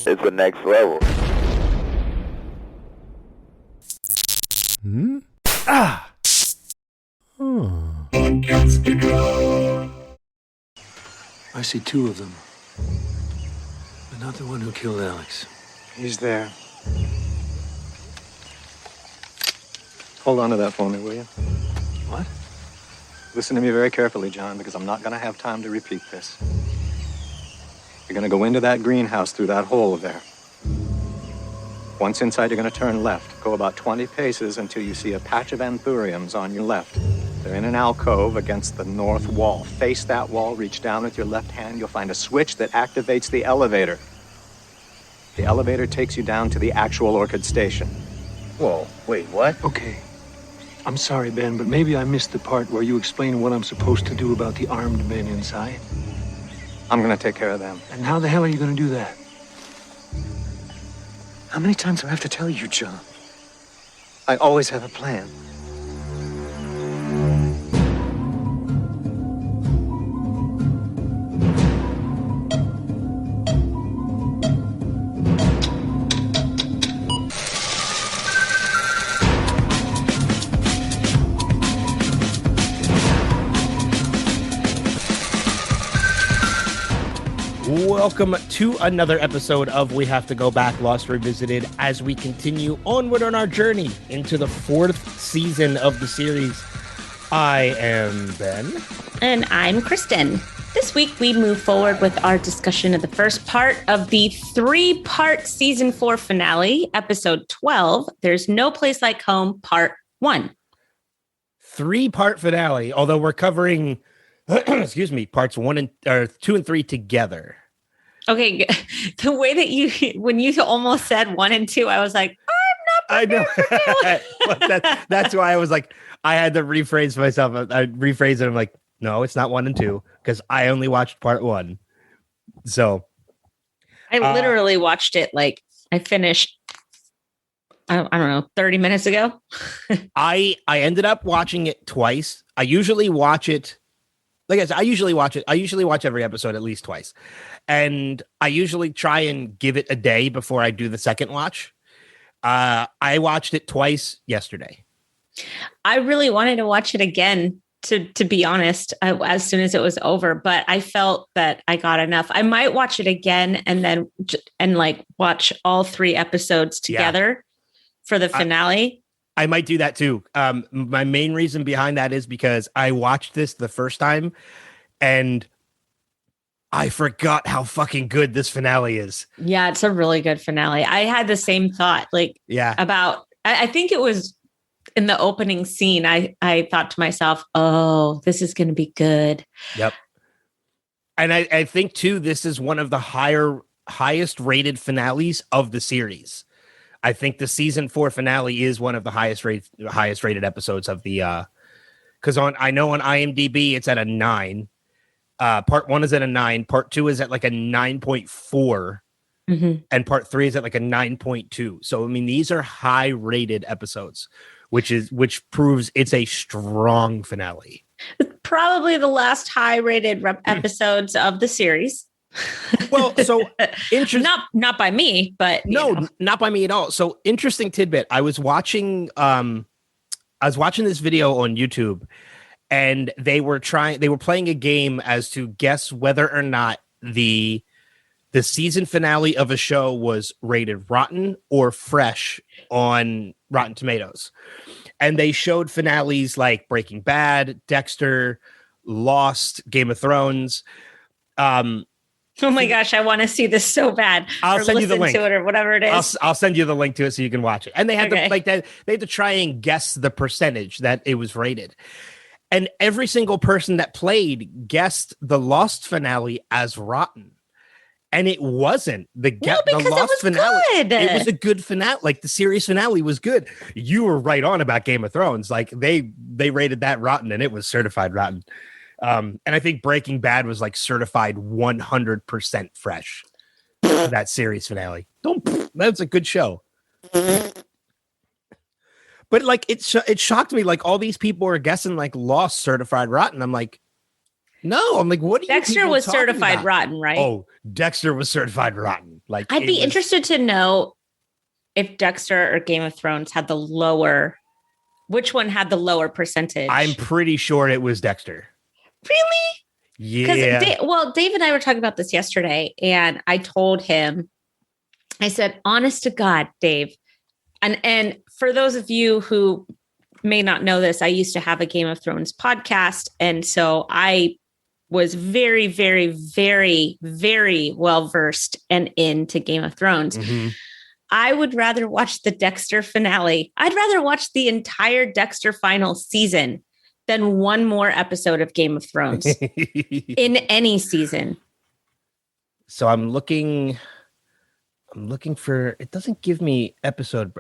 It's the next level. Hmm? Ah! I see two of them, but not the one who killed Alex. He's there. Hold on to that for me, will you? What? Listen to me very carefully, John, because I'm not going to have time to repeat this. You're going to go into that greenhouse through that hole there. Once inside, you're going to turn left. Go about 20 paces until you see a patch of anthuriums on your left. They're in an alcove against the north wall. Face that wall, reach down with your left hand. You'll find a switch that activates the elevator. The elevator takes you down to the actual Orchid Station. Whoa, wait, what? Okay. I'm sorry, Ben, but maybe I missed the part where you explain what I'm supposed to do about the armed men inside. I'm going to take care of them. And how the hell are you going to do that? How many times do I have to tell you, John? I always have a plan. Welcome to another episode of We Have to Go Back, Lost Revisited, as we continue onward on our journey into the fourth season of the series. I am Ben. And I'm Kristin. This week we move forward with our discussion of the first part of the three-part season 4 finale, episode 12, There's No Place Like Home, part 1. Three-part finale, although we're covering, excuse me, parts 2 and 3 together. Okay, the way that when you almost said 1 and 2, I was like, I'm not prepared for 2. That's why I was like, I had to rephrase myself. I rephrased it. I'm like, no, it's not 1 and 2 because I only watched part 1. So I literally watched it like I finished, I don't know, 30 minutes ago. I ended up watching it twice. I usually watch it. Like I said, I usually watch every episode at least twice. And I usually try and give it a day before I do the second watch. I watched it twice yesterday. I really wanted to watch it again, to be honest, as soon as it was over. But I felt that I got enough. I might watch it again and like watch all 3 episodes together for the finale. I might do that too. My main reason behind that is because I watched this the first time and I forgot how fucking good this finale is. Yeah, it's a really good finale. I had the same thought, about, I think it was in the opening scene. I thought to myself, oh, this is going to be good. Yep. And I think too, this is one of the highest rated finales of the series. I think the season 4 finale is one of the highest rated episodes of the, because I know on IMDb it's at a 9. Part 1 is at a 9. Part 2 is at like a 9.4, and part 3 is at like a 9.2. So I mean, these are high rated episodes, which proves it's a strong finale. Probably the last high rated episodes of the series. Well, so interesting. Not by me, but no, not by me at all. So interesting tidbit. I was watching this video on YouTube, and they were playing a game as to guess whether or not the season finale of a show was rated rotten or fresh on Rotten Tomatoes. And they showed finales like Breaking Bad, Dexter, Lost, Game of Thrones. Oh my gosh, I want to see this so bad. I'll send you the link to it or whatever it is. I'll send you the link to it so you can watch it. And they had they had to try and guess the percentage that it was rated. And every single person that played guessed the Lost finale as rotten. And it wasn't. The Lost finale. Good. It was a good finale. Like the series finale was good. You were right on about Game of Thrones. Like they rated that rotten, and it was certified rotten. And I think Breaking Bad was like certified 100% fresh. That series finale. That's a good show. But like it shocked me. Like all these people were guessing like Lost certified rotten. I'm like, No, I'm like, what? Dexter was certified rotten, right? Oh, Dexter was certified rotten. Like, I'd be interested to know if Dexter or Game of Thrones had the lower. Which one had the lower percentage? I'm pretty sure it was Dexter. Really? Yeah. Dave and I were talking about this yesterday, and I told him, I said, honest to God, Dave, and for those of you who may not know this, I used to have a Game of Thrones podcast, and so I was very, very, very, very well versed and into Game of Thrones. Mm-hmm. I would rather watch the Dexter finale. I'd rather watch the entire Dexter final season than one more episode of Game of Thrones in any season. So I'm looking for, it doesn't give me episode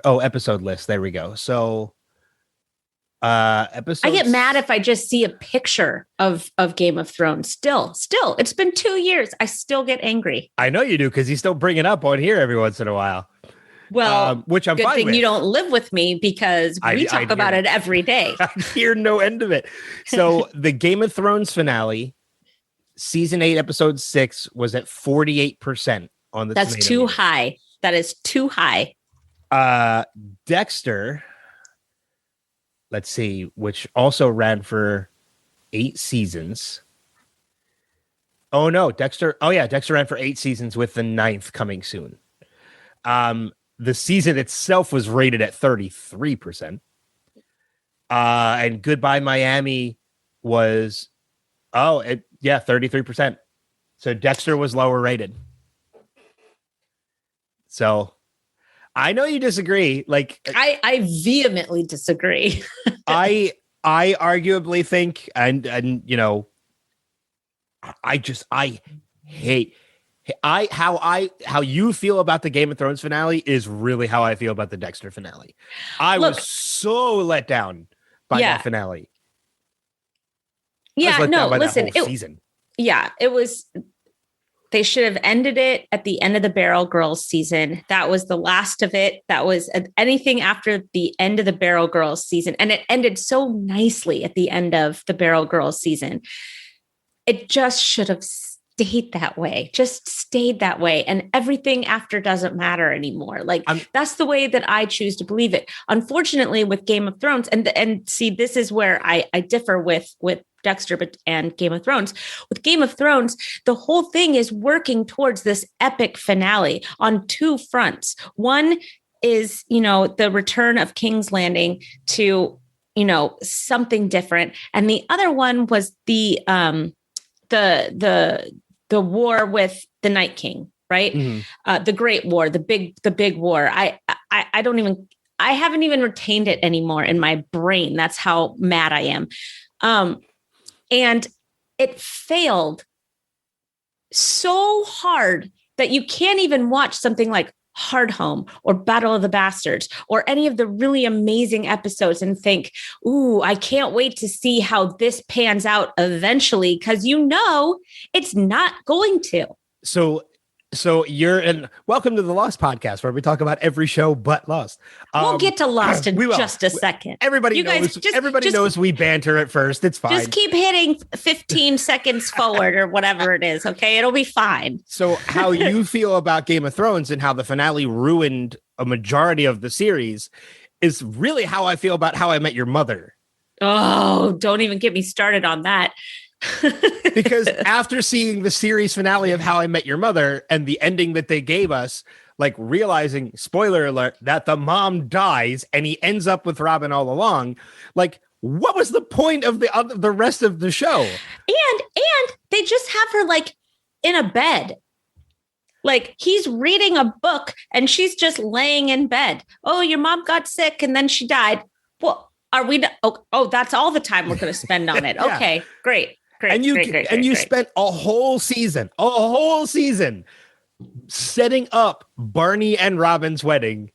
list. There we go. So episodes. I get mad if I just see a picture of Game of Thrones. Still, it's been 2 years. I still get angry. I know you do, because you still bring it up on here every once in a while. Well, which I'm good fine thing with. you don't live with me, because we talk about it every day. I hear no end of it. So the Game of Thrones finale, season 8, episode 6, was at 48% on the. That's too high. That is too high. Dexter, let's see, which also ran for 8 seasons. Oh no, Dexter. Oh yeah, Dexter ran for 8 seasons, with the 9th coming soon. The season itself was rated at 33%. And Goodbye Miami was 33%. So Dexter was lower rated. So I know you disagree. Like, I vehemently disagree. I arguably think, and you know, I hate how you feel about the Game of Thrones finale is really how I feel about the Dexter finale. I was so let down by that finale. Yeah, no, listen, season. It was. They should have ended it at the end of the Barrel Girls season. That was the last of it. That was anything after the end of the Barrel Girls season. And it ended so nicely at the end of the Barrel Girls season. It just should have stayed that way, just stayed that way. And everything after doesn't matter anymore. Like, that's the way that I choose to believe it. Unfortunately, with Game of Thrones, and see, this is where I differ with Dexter and Game of Thrones. With Game of Thrones, the whole thing is working towards this epic finale on 2 fronts. One is, the return of King's Landing to, something different. And the other one was the war with the Night King, right? Mm-hmm. The Great War, the big war. I haven't even retained it anymore in my brain. That's how mad I am. And it failed so hard that you can't even watch something like Hardhome or Battle of the Bastards or any of the really amazing episodes and think, ooh, I can't wait to see how this pans out eventually, because it's not going to. So you're in. Welcome to the Lost podcast, where we talk about every show but Lost. We'll get to Lost in just a second. Everybody knows we banter at first. It's fine. Just keep hitting 15 seconds forward or whatever it is. Okay, it'll be fine. So how you feel about Game of Thrones and how the finale ruined a majority of the series is really how I feel about How I Met Your Mother. Oh, don't even get me started on that. Because after seeing the series finale of How I Met Your Mother and the ending that they gave us, like realizing, spoiler alert, that the mom dies and he ends up with Robin all along, like, what was the point of the rest of the show? And they just have her like in a bed. Like, he's reading a book and she's just laying in bed. Oh, your mom got sick and then she died. Well, are we? Oh, that's all the time we're going to spend on it. Yeah. Okay, great. And you spent a whole season setting up Barney and Robin's wedding,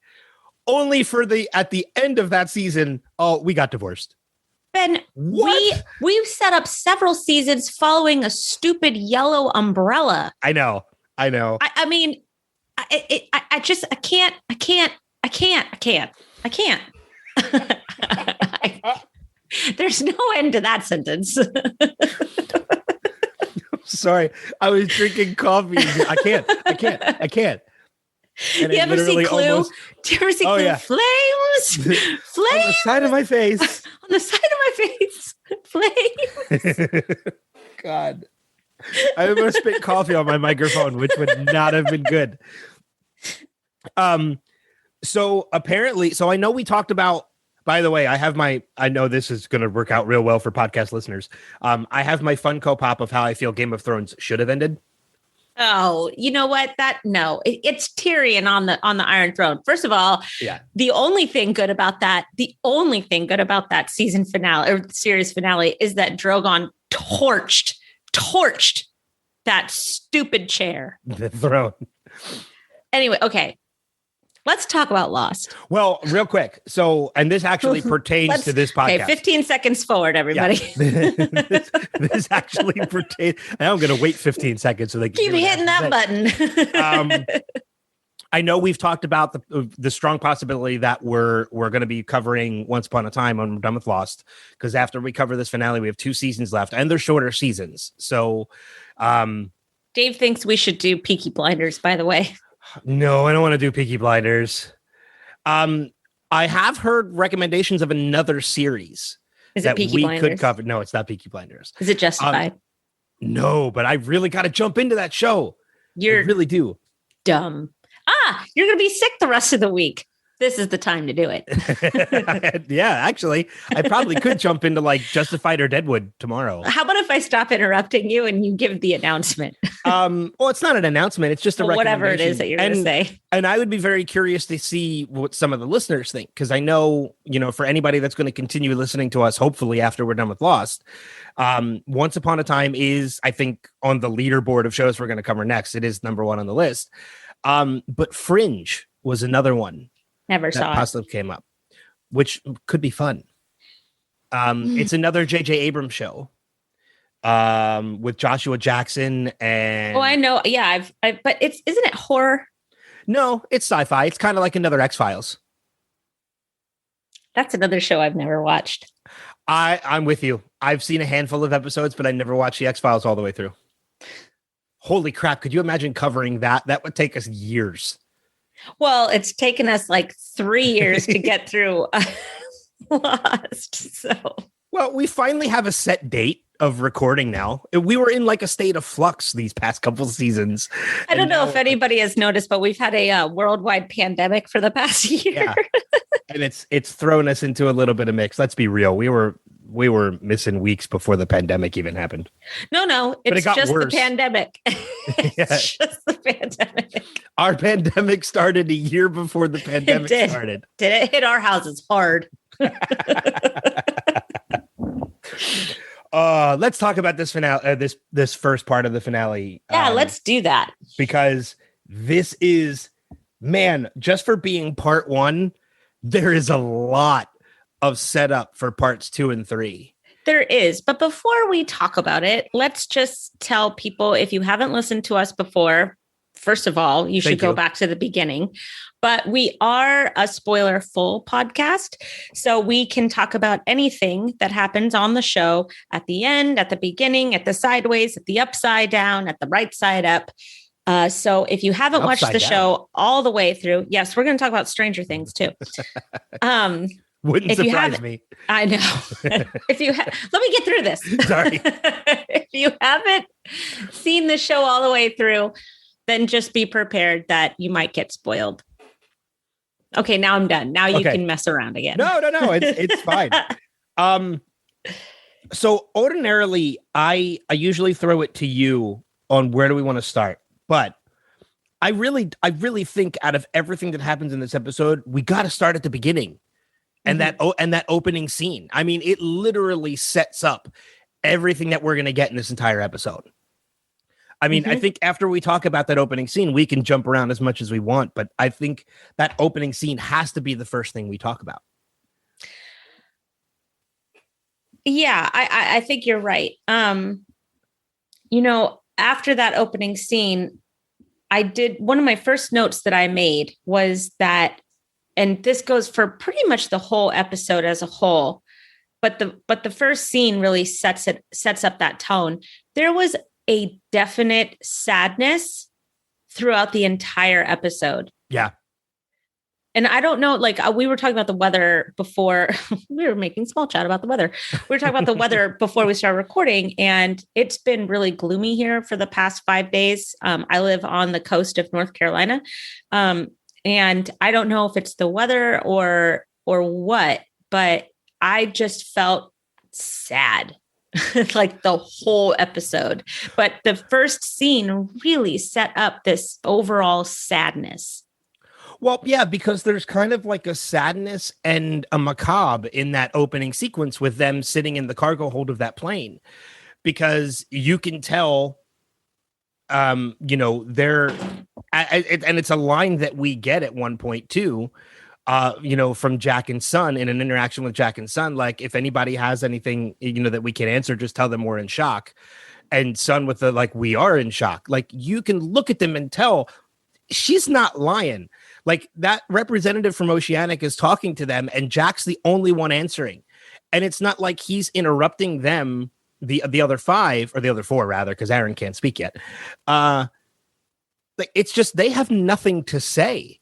only for at the end of that season, we got divorced. Ben, we've set up several seasons following a stupid yellow umbrella. I know. I mean, I can't. There's no end to that sentence. sorry. I was drinking coffee. I can't. And You ever see Clue? Do you ever see Clue? Yeah. Flames. On the side of my face. On the side of my face. Flames. God. I almost spit coffee on my microphone, which would not have been good. So apparently, I know we talked about, by the way, I know this is going to work out real well for podcast listeners. I have my Funko Pop of how I feel Game of Thrones should have ended. Oh, you know what? It's Tyrion on the Iron Throne. First of all, the only thing good about that season finale or series finale is that Drogon torched that stupid chair. The throne. Anyway, okay. Let's talk about Lost. Well, real quick. So, and this actually pertains to this podcast. Okay, 15 seconds forward, everybody. Yeah. this actually pertains. I'm going to wait 15 seconds so they can keep hitting that button. I know we've talked about the strong possibility that we're going to be covering Once Upon a Time when we're done with Lost, because after we cover this finale, we have 2 seasons left, and they're shorter seasons. So, Dave thinks we should do Peaky Blinders, by the way. No, I don't want to do Peaky Blinders. I have heard recommendations of another series that we could cover. No, it's not Peaky Blinders. Is it Justified? No, but I really got to jump into that show. I really do. Dumb. You're going to be sick the rest of the week. This is the time to do it. Yeah, actually, I probably could jump into like Justified or Deadwood tomorrow. How about if I stop interrupting you and you give the announcement? Well, it's not an announcement. It's just a recommendation. Whatever it is that you're going to say. And I would be very curious to see what some of the listeners think, because I know, for anybody that's going to continue listening to us, hopefully after we're done with Lost, Once Upon a Time is, I think, on the leaderboard of shows we're going to cover next. It is number 1 on the list. But Fringe was another one. Never saw it. Possibly came up, which could be fun. It's another J.J. Abrams show with Joshua Jackson and. Oh, I know. Yeah, but isn't it horror? No, it's sci-fi. It's kind of like another X-Files. That's another show I've never watched. I'm with you. I've seen a handful of episodes, but I never watched the X-Files all the way through. Holy crap! Could you imagine covering that? That would take us years. Well, it's taken us like 3 years to get through Lost. So, well, we finally have a set date of recording now. We were in like a state of flux these past couple seasons. I don't know if anybody has noticed, but we've had a worldwide pandemic for the past year. Yeah. And it's thrown us into a little bit of mix. Let's be real. We were missing weeks before the pandemic even happened. No, it's just worse. The pandemic. It's just the pandemic. Our pandemic started a year before the pandemic started. Did it hit our houses hard? Let's talk about this finale. This first part of the finale. Yeah, let's do that. Because this is, man, just for being part 1, there is a lot of setup for parts 2 and 3. There is. But before we talk about it, let's just tell people, if you haven't listened to us before, first of all, you should go back to the beginning. But we are a spoiler full podcast. So we can talk about anything that happens on the show at the end, at the beginning, at the sideways, at the upside down, at the right side up. So if you haven't watched the show all the way through, yes, we're going to talk about Stranger Things too. Wouldn't surprise me. I know. Let me get through this. Sorry. If you haven't seen the show all the way through, then just be prepared that you might get spoiled. Okay, now I'm done. Now you can mess around again. No. It's fine. So ordinarily, I usually throw it to you on where do we want to start, but I really think out of everything that happens in this episode, we got to start at the beginning. And that opening scene. I mean, it literally sets up everything that we're going to get in this entire episode. I mean, I think after we talk about that opening scene, we can jump around as much as we want, but I think that opening scene has to be the first thing we talk about. Yeah, I think you're right. After that opening scene, one of my first notes that I made was that, and this goes for pretty much the whole episode as a whole, but the first scene really sets up that tone. There was a definite sadness throughout the entire episode. Yeah. And I don't know, like we were talking about the weather before we were making small chat about the weather. We were talking about the weather before we started recording, and it's been really gloomy here for the past 5 days. I live on the coast of North Carolina. And I don't know if it's the weather or what, but I just felt sad like the whole episode. But the first scene really set up this overall sadness. Well, yeah, because there's kind of like a sadness and a macabre in that opening sequence with them sitting in the cargo hold of that plane, because you can tell, you know, they're, and it's a line that we get at one point too, you know, from Jack and Son in an interaction with Jack and Son, like, if anybody has anything, you know, that we can answer, just tell them we're in shock. And Son with the, like, we are in shock. Like, you can look at them and tell she's not lying. Like, that representative from Oceanic is talking to them, and Jack's the only one answering. And it's not like he's interrupting them, the other five, or the other four, rather, because Aaron can't speak yet. Like, it's just, they have nothing to say.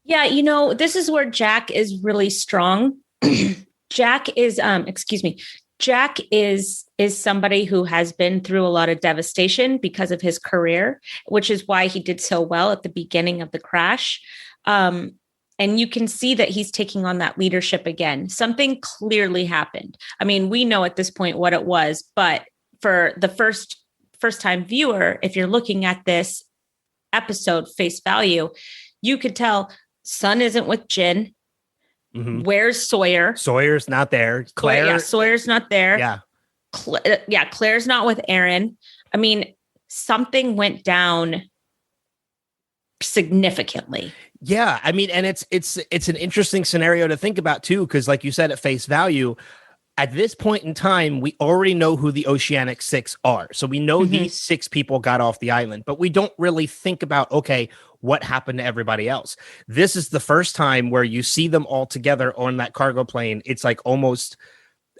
Yeah, you know, this is where Jack is really strong. Jack is, Jack is somebody who has been through a lot of devastation because of his career, which is why he did so well at the beginning of the crash. And you can see that he's taking on that leadership again. Something clearly happened. I mean, we know at this point what it was, but for the first time viewer, if you're looking at this episode face value, you could tell Son isn't with Jin. Mm-hmm. Where's Sawyer? Sawyer's not there. Claire. Sawyer's not there. Yeah. Claire's not with Aaron. I mean, something went down significantly. Yeah. I mean, and it's an interesting scenario to think about too, because like you said, at face value, at this point in time, we already know who the Oceanic Six are. So we know these 6 people got off the island, but we don't really think about, okay, what happened to everybody else? This is the first time where you see them all together on that cargo plane. It's like almost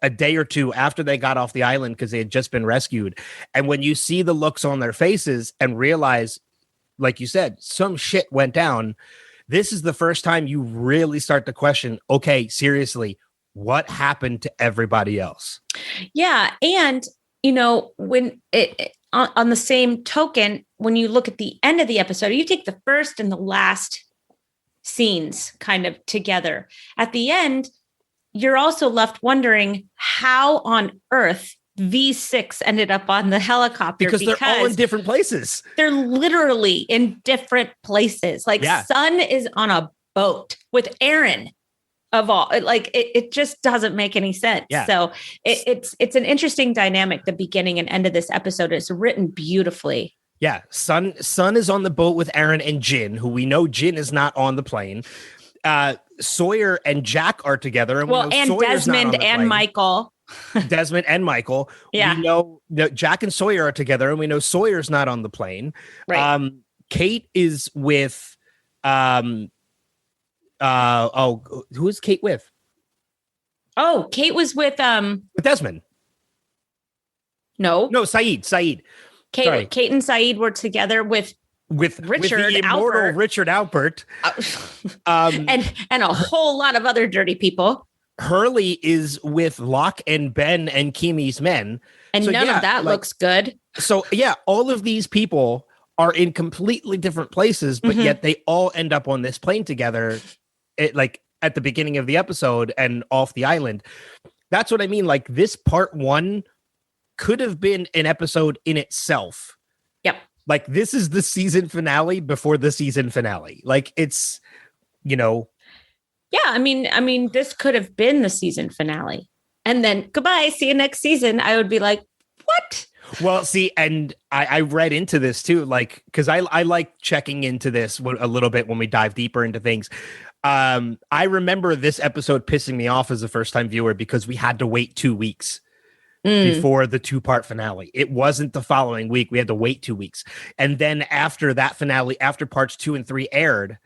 a day or two after they got off the island because they had just been rescued. And when you see the looks on their faces and realize, like you said, some shit went down, this is the first time you really start to question, okay, seriously, what happened to everybody else? Yeah. And, you know, when on the same token, when you look at the end of the episode, you take the first and the last scenes kind of together. At the end, you're also left wondering how on earth these 6 ended up on the helicopter. Because they're all in different places. They're literally in different places. Like, Son is on a boat with Aaron. Of all, like, it just doesn't make any sense. Yeah. So it's an interesting dynamic. The beginning and end of this episode is written beautifully. Yeah, Son is on the boat with Aaron and Jin, who we know Jin is not on the plane. Sawyer and Jack are together, and and Sawyer's Desmond and plane. Michael. Desmond and Michael. Yeah, we know that Jack and Sawyer are together, and we know Sawyer's not on the plane. Right. Kate is with. Who is Kate with? Oh, Kate was with Desmond. No, Saeed. Kate and Saeed were together with Richard, with the immortal Alpert. Richard Alpert, and a whole lot of other dirty people. Hurley is with Locke and Ben and Kimi's men, and so, none of that looks good. So yeah, all of these people are in completely different places, but yet they all end up on this plane together. Like at the beginning of the episode and off the island. That's what I mean. Like, this part 1 could have been an episode in itself. Yep. Like, this is the season finale before the season finale. Like, it's, you know. Yeah. I mean, this could have been the season finale, and then goodbye, see you next season. I would be like, what? Well, see, and I read into this too, like, because I like checking into this a little bit when we dive deeper into things. I remember this episode pissing me off as a first-time viewer because we had to wait 2 weeks before the 2-part finale. It wasn't the following week. We had to wait 2 weeks. And then after that finale, after parts 2 and 3 aired,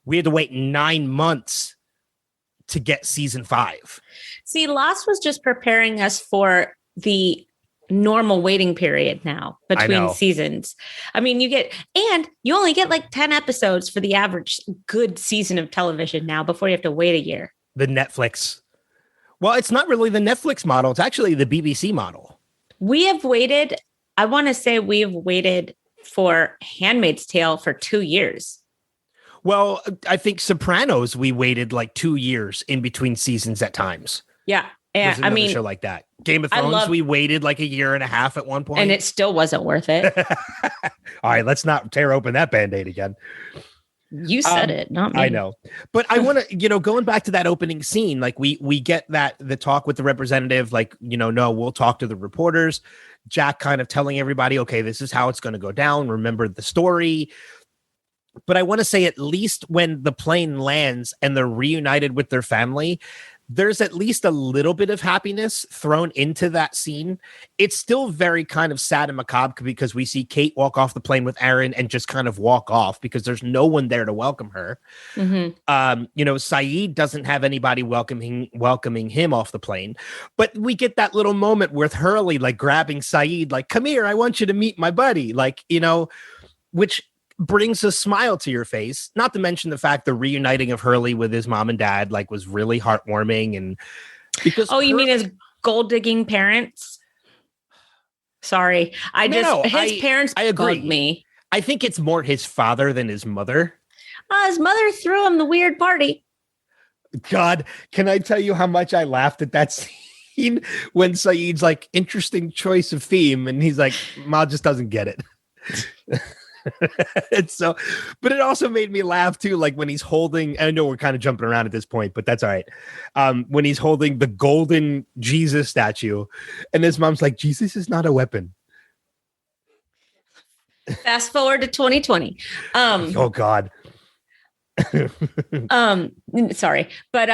we had to wait 9 months to get season 5. See, Lost was just preparing us for the normal waiting period now between seasons. I mean, you only get like 10 episodes for the average good season of television now before you have to wait a year. The Netflix. Well, it's not really the Netflix model. It's actually the BBC model. We have waited. I want to say we've waited for Handmaid's Tale for 2 years. Well, I think Sopranos, we waited like 2 years in between seasons at times. Yeah. And I mean, show like that. Game of Thrones, we waited like a year and a half at one point. And it still wasn't worth it. All right, let's not tear open that Band-Aid again. You said it, not me. I know. But I want to, going back to that opening scene, like we get the talk with the representative, like, no, we'll talk to the reporters. Jack kind of telling everybody, okay, this is how it's going to go down. Remember the story. But I want to say at least when the plane lands and they're reunited with their family, there's at least a little bit of happiness thrown into that scene. It's still very kind of sad and macabre because we see Kate walk off the plane with Aaron and just kind of walk off because there's no one there to welcome her. Mm-hmm. Saeed doesn't have anybody welcoming him off the plane, but we get that little moment with Hurley, like grabbing Saeed, like, come here, I want you to meet my buddy. Like, which brings a smile to your face, not to mention the fact the reuniting of Hurley with his mom and dad like was really heartwarming. And because you mean his gold digging parents? Sorry, his parents I agree. bugged me. I think it's more his father than his mother. His mother threw him the weird party. God, can I tell you how much I laughed at that scene when Saeed's like, interesting choice of theme, and he's like, Ma just doesn't get it. But it also made me laugh too, like when he's holding, I know we're kind of jumping around at this point, but that's all right. When he's holding the golden Jesus statue and his mom's like, Jesus is not a weapon. Fast forward to 2020. Oh God. Sorry. But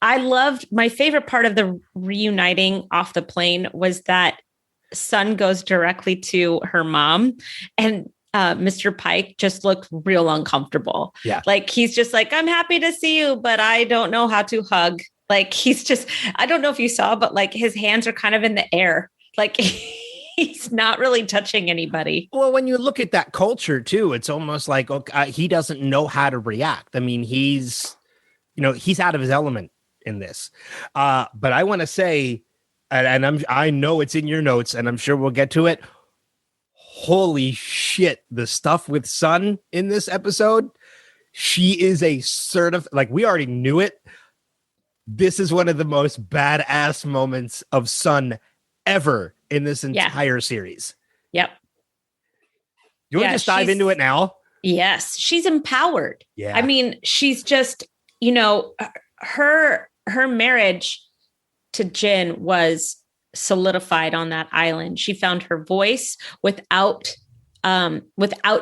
I loved, my favorite part of the reuniting off the plane was that Sun goes directly to her mom, and Mr. Pike just looked real uncomfortable. Yeah. Like he's just like, I'm happy to see you, but I don't know how to hug. Like I don't know if you saw, but like his hands are kind of in the air. Like he's not really touching anybody. Well, when you look at that culture too, it's almost like he doesn't know how to react. I mean, he's out of his element in this. But I want to say, and I know it's in your notes, and I'm sure we'll get to it. Holy shit, the stuff with Sun in this episode. She is a like we already knew it. This is one of the most badass moments of Sun ever in this entire series. Yep. You want to just dive into it now? Yes, she's empowered. Yeah. I mean, she's just, her marriage to Jin was solidified on that island. She found her voice without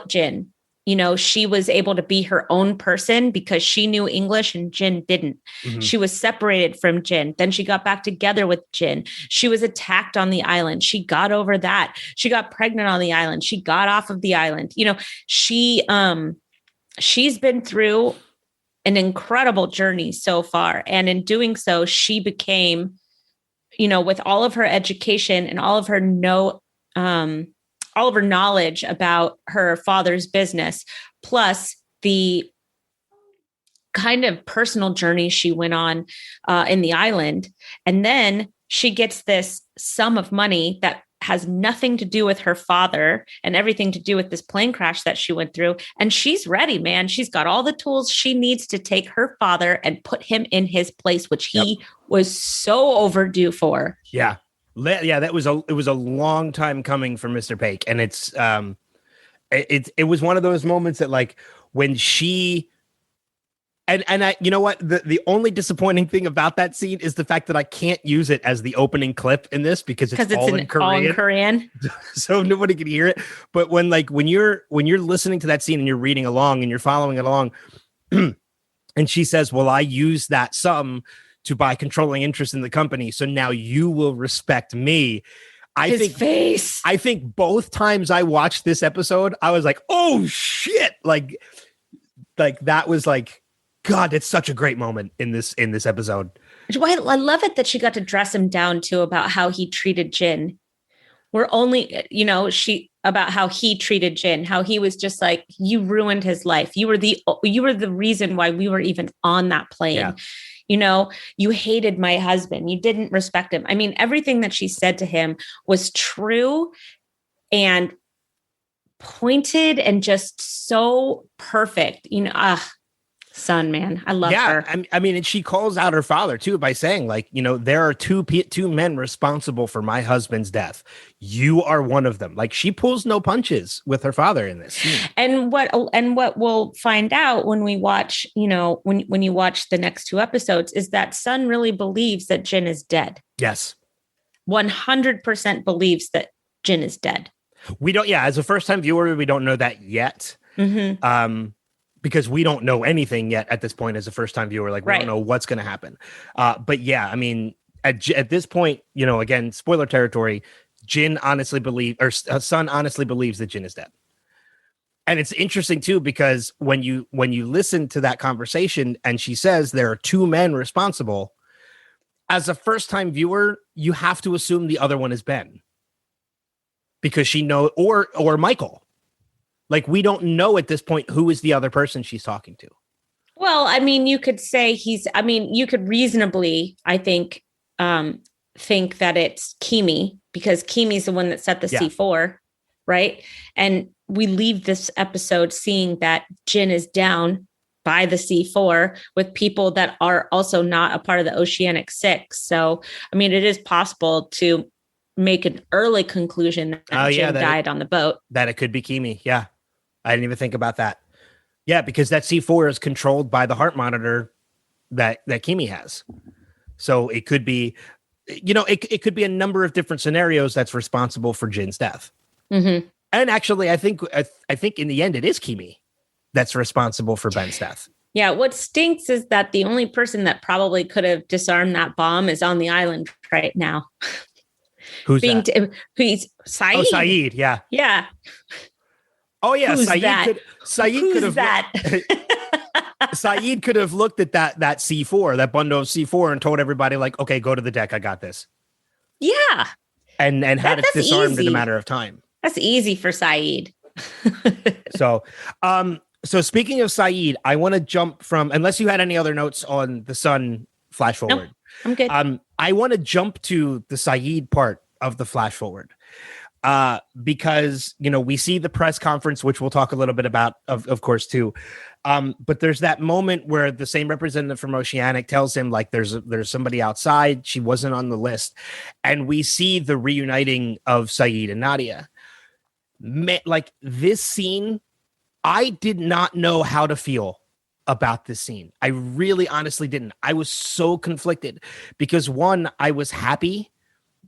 Jin. She was able to be her own person because she knew English and Jin didn't. Mm-hmm. She was separated from Jin. Then she got back together with Jin. She was attacked on the island. She got over that. She got pregnant on the island. She got off of the island. She's been through an incredible journey so far. And in doing so, she became, with all of her education and all of her knowledge about her father's business, plus the kind of personal journey she went on in the island. And then she gets this sum of money that has nothing to do with her father and everything to do with this plane crash that she went through. And she's ready, man. She's got all the tools she needs to take her father and put him in his place, which he was so overdue for. Yeah. Yeah, it was a long time coming for Mr. Pake, and it was one of those moments that like when she and I, you know what, the only disappointing thing about that scene is the fact that I can't use it as the opening clip in this because it's all in Korean, so nobody can hear it. But when you're listening to that scene and you're reading along and you're following it along, and she says, "Well, I use that sum to buy controlling interest in the company, so now you will respect me." I think both times I watched this episode, I was like, "Oh shit!" Like that was like, God, it's such a great moment in this episode. I love it that she got to dress him down too about how he treated Jin. We're only, about how he treated Jin, how he was just like, you ruined his life. You were the reason why we were even on that plane. Yeah. You hated my husband. You didn't respect him. I mean, everything that she said to him was true and pointed and just so perfect. Son, man, I love her. I mean, and she calls out her father too by saying, like, there are two men responsible for my husband's death. You are one of them. Like, she pulls no punches with her father in this scene. And what we'll find out when we watch, when you watch the next two episodes, is that Sun really believes that Jin is dead. Yes, 100% believes that Jin is dead. We don't. Yeah, as a first time viewer, we don't know that yet. Mm-hmm. Because we don't know anything yet at this point as a first-time viewer. Like, we don't know what's going to happen. But yeah, I mean, at this point, again, spoiler territory, Sun honestly believes that Jin is dead. And it's interesting too, because when you listen to that conversation and she says there are two men responsible, as a first-time viewer, you have to assume the other one is Ben. Because she knows, or Michael. Like, we don't know at this point who is the other person she's talking to. Well, I mean, you could say you could reasonably, I think that it's Kimi, because Kimi's the one that set the C4, right? And we leave this episode seeing that Jin is down by the C4 with people that are also not a part of the Oceanic Six. So, I mean, it is possible to make an early conclusion that Jin died on the boat. That it could be Kimi, yeah. I didn't even think about that. Yeah, because that C4 is controlled by the heart monitor that Kimi has. So it could be, it could be a number of different scenarios that's responsible for Jin's death. Mm-hmm. And actually, I think in the end, it is Kimi that's responsible for Ben's death. Yeah, what stinks is that the only person that probably could have disarmed that bomb is on the island right now. Who's that? Who's Saeed? Oh, Saeed, yeah. Yeah. Oh yeah, Who's Saeed that? Saeed could have looked at that C4, that bundle of C4, and told everybody, like, okay, go to the deck, I got this. Yeah. And had it disarmed easy. in a matter of time. That's easy for Saeed. So speaking of Saeed, I want to jump from, unless you had any other notes on the Sun flash forward. Nope, I'm good. I want to jump to the Saeed part of the flash forward. Because, we see the press conference, which we'll talk a little bit about, of course, too. But there's that moment where the same representative from Oceanic tells him, like, there's somebody outside. She wasn't on the list. And we see the reuniting of Saeed and Nadia. Like, this scene, I did not know how to feel about this scene. I really honestly didn't. I was so conflicted because, one, I was happy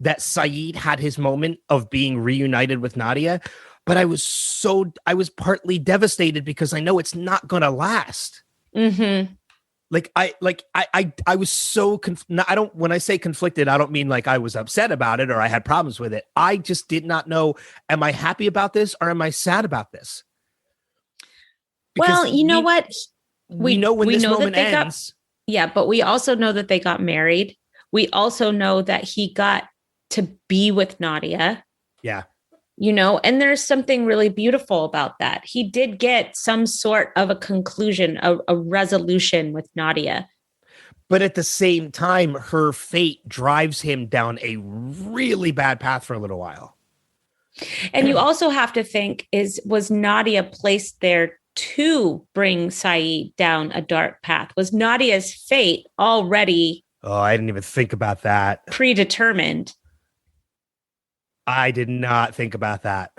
that Saeed had his moment of being reunited with Nadia, but I was partly devastated because I know it's not going to last. Mm-hmm. I was so, when I say conflicted, I don't mean like I was upset about it or I had problems with it. I just did not know, am I happy about this or am I sad about this? Because well, you know what? We know when this moment ends. But we also know that they got married. We also know that he got to be with Nadia. Yeah. And there's something really beautiful about that. He did get some sort of a conclusion, a resolution with Nadia. But at the same time, her fate drives him down a really bad path for a little while. And you also have to think, was Nadia placed there to bring Saeed down a dark path? Was Nadia's fate already... Oh, I didn't even think about that. Predetermined. I did not think about that.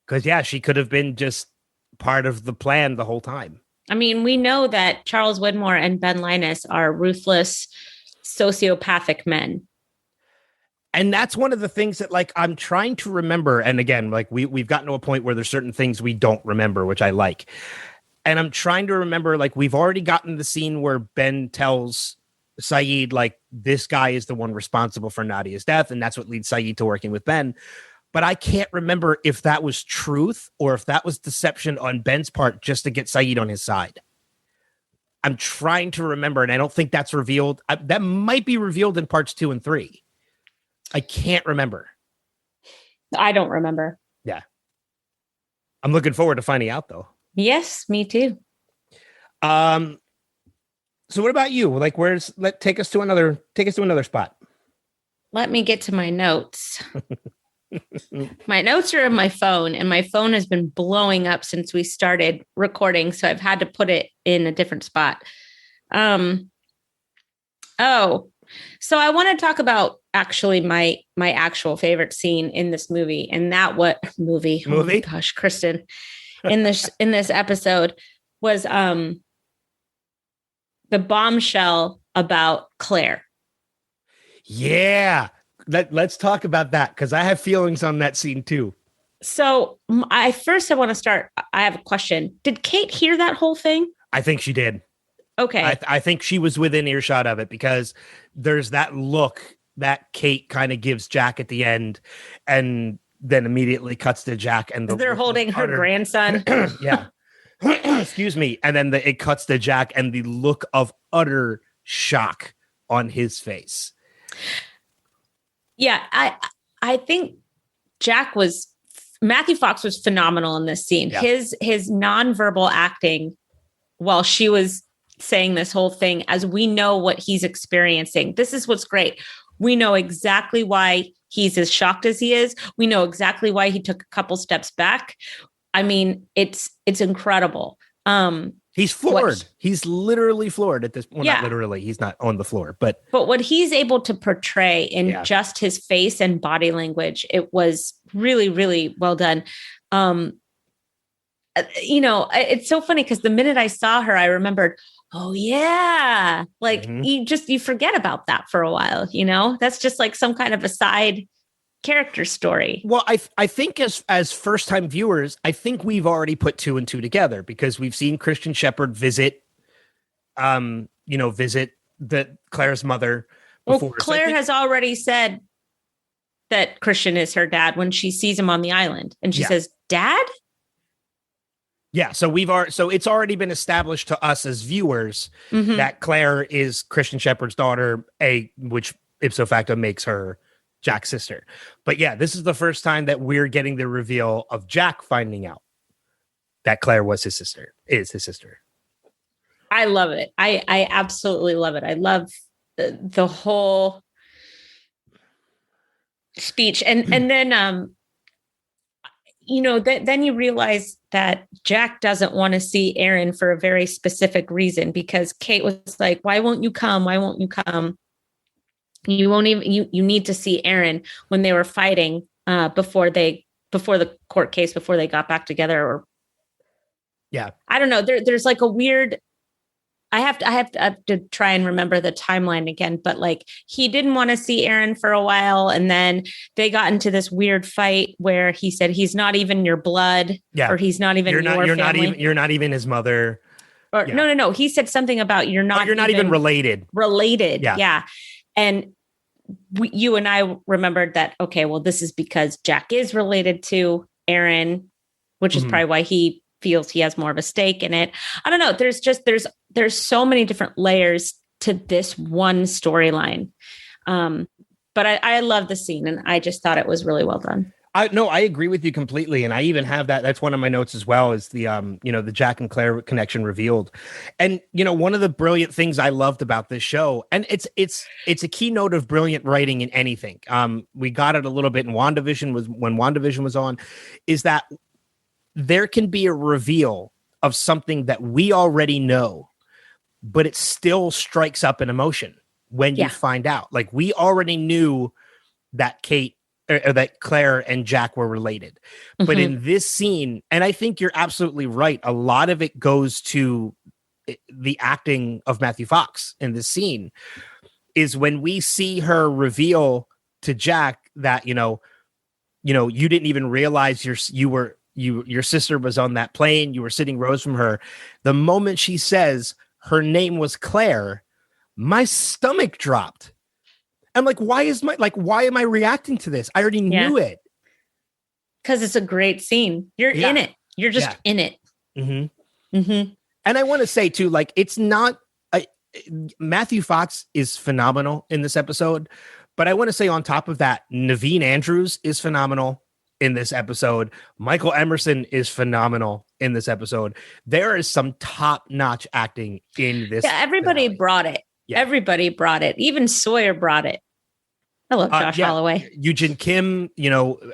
Because, yeah, she could have been just part of the plan the whole time. I mean, we know that Charles Widmore and Ben Linus are ruthless, sociopathic men. And that's one of the things that, like, I'm trying to remember. And again, like, we've gotten to a point where there's certain things we don't remember, which I like. And I'm trying to remember, like, we've already gotten the scene where Ben tells Saeed, like, this guy is the one responsible for Nadia's death, and that's what leads Saeed to working with Ben. But I can't remember if that was truth or if that was deception on Ben's part just to get Saeed on his side. I'm trying to remember, and I don't think that's revealed. That might be revealed in parts 2 and 3. I can't remember. I don't remember. Yeah. I'm looking forward to finding out, though. Yes, me too. So what about you? Like, take us to another spot. Let me get to my notes. My notes are in my phone, and my phone has been blowing up since we started recording, so I've had to put it in a different spot. So I want to talk about actually my actual favorite scene in this movie, and that movie? Oh my gosh, Kristin, in this episode was the bombshell about Claire. Yeah. Let's talk about that, because I have feelings on that scene too. So I want to start. I have a question. Did Kate hear that whole thing? I think she did. Okay. I think she was within earshot of it, because there's that look that Kate kind of gives Jack at the end, and then immediately cuts to Jack, and they're holding her grandson. Yeah. Excuse me. And then it cuts to Jack, and the look of utter shock on his face. Yeah, I think Matthew Fox was phenomenal in this scene. Yeah. His nonverbal acting while she was saying this whole thing, as we know what he's experiencing. This is what's great. We know exactly why he's as shocked as he is. We know exactly why he took a couple steps back. I mean, it's incredible. He's floored. He's literally floored at this point. Well, not literally. He's not on the floor, but what he's able to portray in just his face and body language, it was really, really well done. It's so funny, because the minute I saw her, I remembered, oh yeah, like you forget about that for a while. That's just like some kind of a side character story. Well, I think as first time viewers, I think we've already put 2 and 2 together, because we've seen Christian Shepherd visit Claire's mother before. Well, Claire has already said that Christian is her dad when she sees him on the island, and she says, "Dad." Yeah, so it's already been established to us as viewers that Claire is Christian Shepherd's daughter, which ipso facto makes her Jack's sister. But yeah, this is the first time that we're getting the reveal of Jack finding out that Claire is his sister. I love it. I absolutely love it. I love the whole speech. And then, then you realize that Jack doesn't want to see Aaron for a very specific reason, because Kate was like, why won't you come? Why won't you come? You won't even, you need to see Aaron when they were fighting before the court case, before they got back together. I don't know. There's like a weird, I have to try and remember the timeline again, but like he didn't want to see Aaron for a while. And then they got into this weird fight where he said, he's not even your blood, or he's not even your family. You're not even his mother. Or no. He said something about you're not even related. Yeah. And you and I remembered that, okay, well, this is because Jack is related to Aaron, which is probably why he feels he has more of a stake in it. I don't know. There's so many different layers to this one storyline. But I love the scene, and I just thought it was really well done. I agree with you completely. And I even have that's one of my notes as well, is the, the Jack and Claire connection revealed. And, one of the brilliant things I loved about this show, and it's a keynote of brilliant writing in anything. We got it a little bit in WandaVision when WandaVision was on, is that there can be a reveal of something that we already know, but it still strikes up an emotion when you find out. Like, we already knew that Kate, or that Claire and Jack were related. But in this scene, and I think you're absolutely right, a lot of it goes to the acting of Matthew Fox in this scene, is when we see her reveal to Jack that, you didn't even realize your sister was on that plane. You were sitting rows from her. The moment she says her name was Claire, my stomach dropped. I'm like, why am I reacting to this? I already knew it. Because it's a great scene. You're in it. You're just in it. And I want to say too, like, it's not Matthew Fox is phenomenal in this episode, but I want to say on top of that, Naveen Andrews is phenomenal in this episode. Michael Emerson is phenomenal in this episode. There is some top-notch acting in this. Yeah, everybody finale. brought it. Yeah. Everybody brought it. Even Sawyer brought it. I love Josh Holloway. Eugene Kim,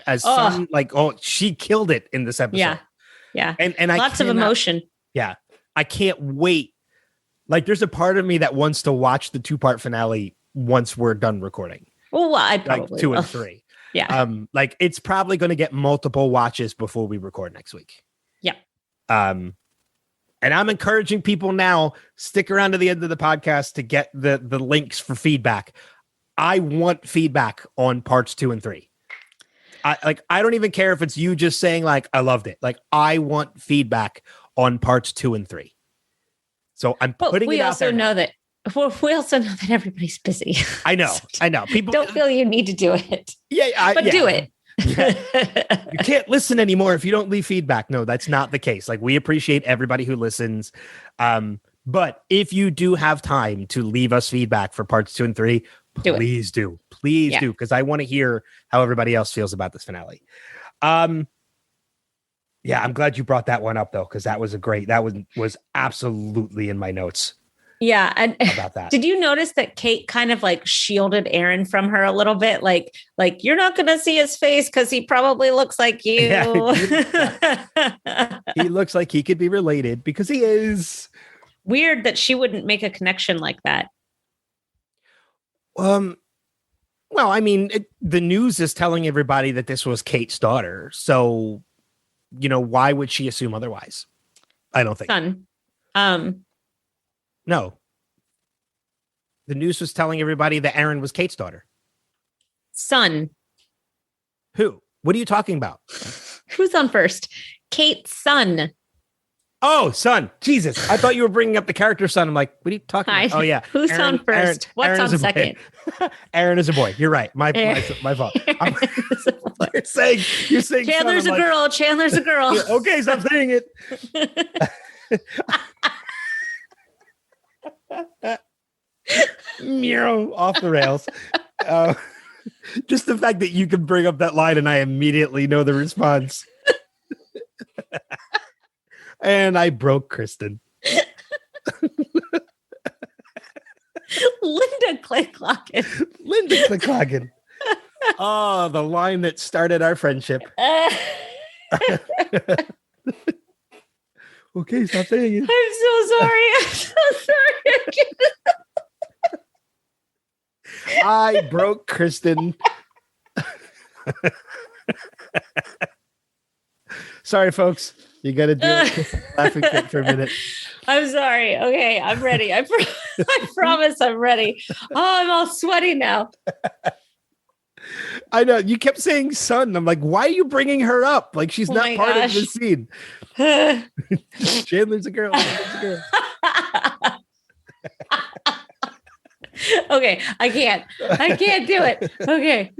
as son, she killed it in this episode. Yeah. And lots of emotion. Yeah. I can't wait. Like, there's a part of me that wants to watch the 2-part finale once we're done recording. Well, I probably like 2 will. and 3. Yeah. Like, it's probably going to get multiple watches before we record next week. Yeah. And I'm encouraging people now, stick around to the end of the podcast to get the links for feedback. I want feedback on parts 2 and 3. I don't even care if it's you just saying like, I loved it. Like, I want feedback on parts 2 and 3. So I'm putting it out there. We also know that everybody's busy. I know. People don't feel you need to do it. Do it. Yeah. You can't listen anymore if you don't leave feedback. No, that's not the case. Like, we appreciate everybody who listens. But if you do have time to leave us feedback for parts 2 and 3, please do. Please do, because I want to hear how everybody else feels about this finale. Yeah, I'm glad you brought that one up though, because that was was absolutely in my notes. Yeah, and about that. Did you notice that Kate kind of like shielded Aaron from her a little bit? Like you're not going to see his face because he probably looks like you. Yeah, he looks like he could be related because he is. Weird that she wouldn't make a connection like that. Well, I mean, the news is telling everybody that this was Kate's daughter, so why would she assume otherwise? I don't think. Son. No. The news was telling everybody that Aaron was Kate's daughter. Son. Who? What are you talking about? Who's on first? Kate's son. Oh, son. Jesus. I thought you were bringing up the character son. I'm like, what are you talking about? Oh, yeah. Who's on first? What's on second? Aaron is a boy. You're right. My fault. You're saying Chandler's a girl. Chandler's a girl. Okay, stop saying it. Off the rails. Just the fact that you can bring up that line and I immediately know the response. And I broke Kristin. Linda Click-Clocken. Oh, the line that started our friendship. Okay, stop saying it. I'm so sorry. I broke Kristin. Sorry, folks. You got to do it. Laughing fit for a minute. I'm sorry. Okay, I'm ready. I promise I'm ready. Oh, I'm all sweaty now. I know. You kept saying son. I'm like, why are you bringing her up? Like, she's not part of the scene. Chandler's a girl. Okay, I can't do it. Okay.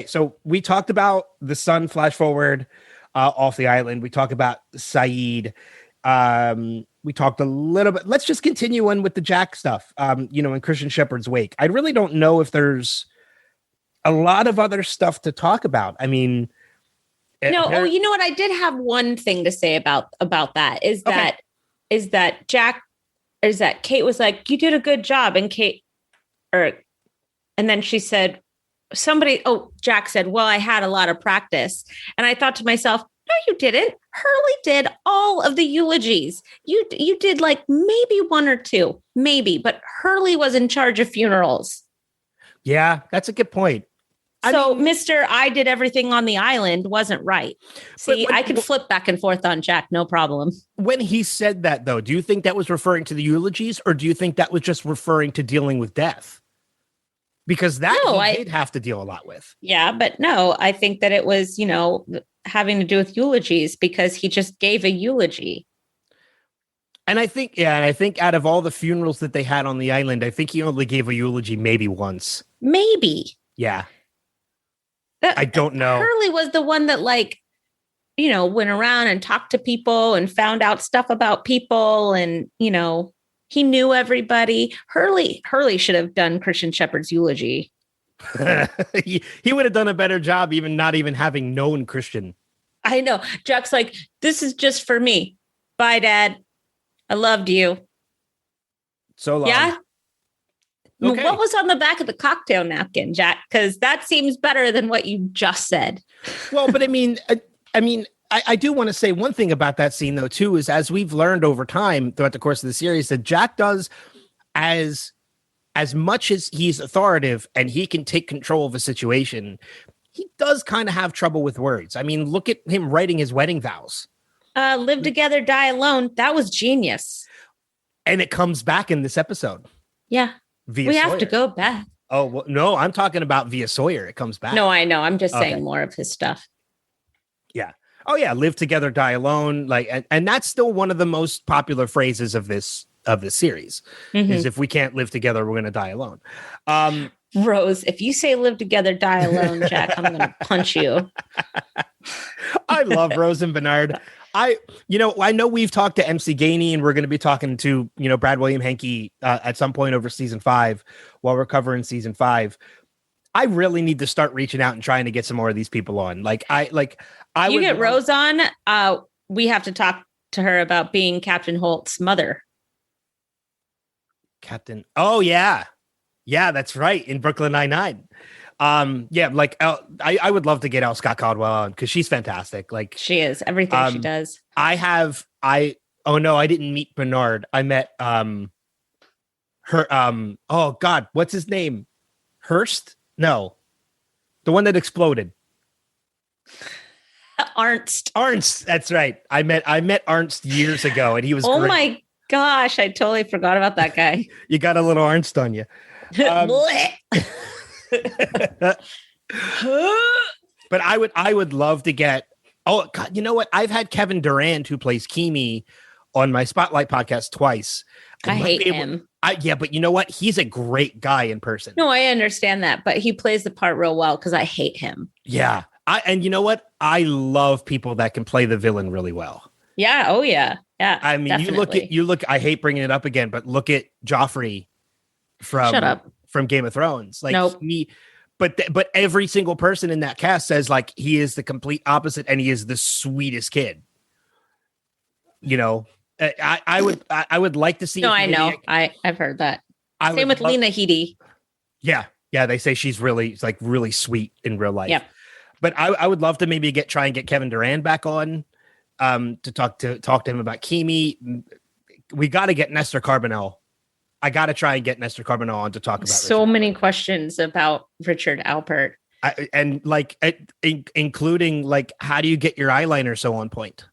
So we talked about the son flash forward off the island. We talked about Saeed. We talked a little bit. Let's just continue on with the Jack stuff. In Christian Shepherd's wake. I really don't know if there's a lot of other stuff to talk about. I mean, no. You know what? I did have one thing to say about that. Is that Kate was like, "You did a good job," and and then she said, Jack said, "Well, I had a lot of practice," and I thought to myself, "No, you didn't. Hurley did all of the eulogies. You did like maybe one or two, maybe, but Hurley was in charge of funerals." Yeah, that's a good point. Mr. I did everything on the island wasn't right. See, I could flip back and forth on Jack, no problem. When he said that, though, do you think that was referring to the eulogies, or do you think that was just referring to dealing with death? Because he did have to deal a lot with. Yeah, but no, I think that it was, having to do with eulogies because he just gave a eulogy. And I think out of all the funerals that they had on the island, I think he only gave a eulogy maybe once. Maybe. Yeah. I don't know. Hurley was the one that went around and talked to people and found out stuff about people. And, he knew everybody. Hurley should have done Christian Shepherd's eulogy. he would have done a better job, not even having known Christian. I know. Jack's like, this is just for me. Bye, Dad. I loved you. So long. Yeah. Okay. What was on the back of the cocktail napkin, Jack? Because that seems better than what you just said. Well, but I do want to say one thing about that scene, though, too, is as we've learned over time throughout the course of the series, that Jack does as much as he's authoritative and he can take control of a situation, he does kind of have trouble with words. I mean, look at him writing his wedding vows. Live together, die alone. That was genius. And it comes back in this episode. Yeah. We have to go back. Oh, well, no, I'm talking about via Sawyer. It comes back. No, I know. I'm just Okay. saying more of his stuff. Yeah. Oh, yeah. Live together, die alone. And that's still one of the most popular phrases of this series is if we can't live together, we're going to die alone. Rose, if you say live together, die alone, Jack, I'm going to punch you. I love Rose and Bernard. I know we've talked to MC Gainey and we're going to be talking to, Brad William Henke at some point over season 5 while we're covering season 5. I really need to start reaching out and trying to get some more of these people on. You get Rose on. We have to talk to her about being Captain Holt's mother. Captain. Oh yeah. Yeah, that's right. In Brooklyn Nine-Nine. I would love to get L. Scott Caldwell on because she's fantastic. She is everything she does. I didn't meet Bernard. I met her oh God, what's his name? Hearst? No. The one that exploded. Arnst. That's right. I met Arnst years ago and he was great. My gosh, I totally forgot about that guy. You got a little Arnst on you. But I would love to get. Oh God, you know what? I've had Kevin Durand, who plays Kimi, on my Spotlight podcast twice. I hate him. But you know what? He's a great guy in person. No, I understand that, but he plays the part real well because I hate him. Yeah, and you know what? I love people that can play the villain really well. Yeah. Oh yeah. Yeah. I mean, definitely. you look. I hate bringing it up again, but look at Joffrey from Game of Thrones. Nope. But every single person in that cast says he is the complete opposite, and he is the sweetest kid. I would like to see. No, I know. I've heard that. Same with Lena Headey. Yeah. They say she's really really sweet in real life. Yep. But I would love to maybe try and get Kevin Durand back on to talk to him about Kimi. We got to get Nestor Carbonell. I got to try and get Nestor Carbonell on to talk about so many questions about Richard Alpert. Including how do you get your eyeliner so on point?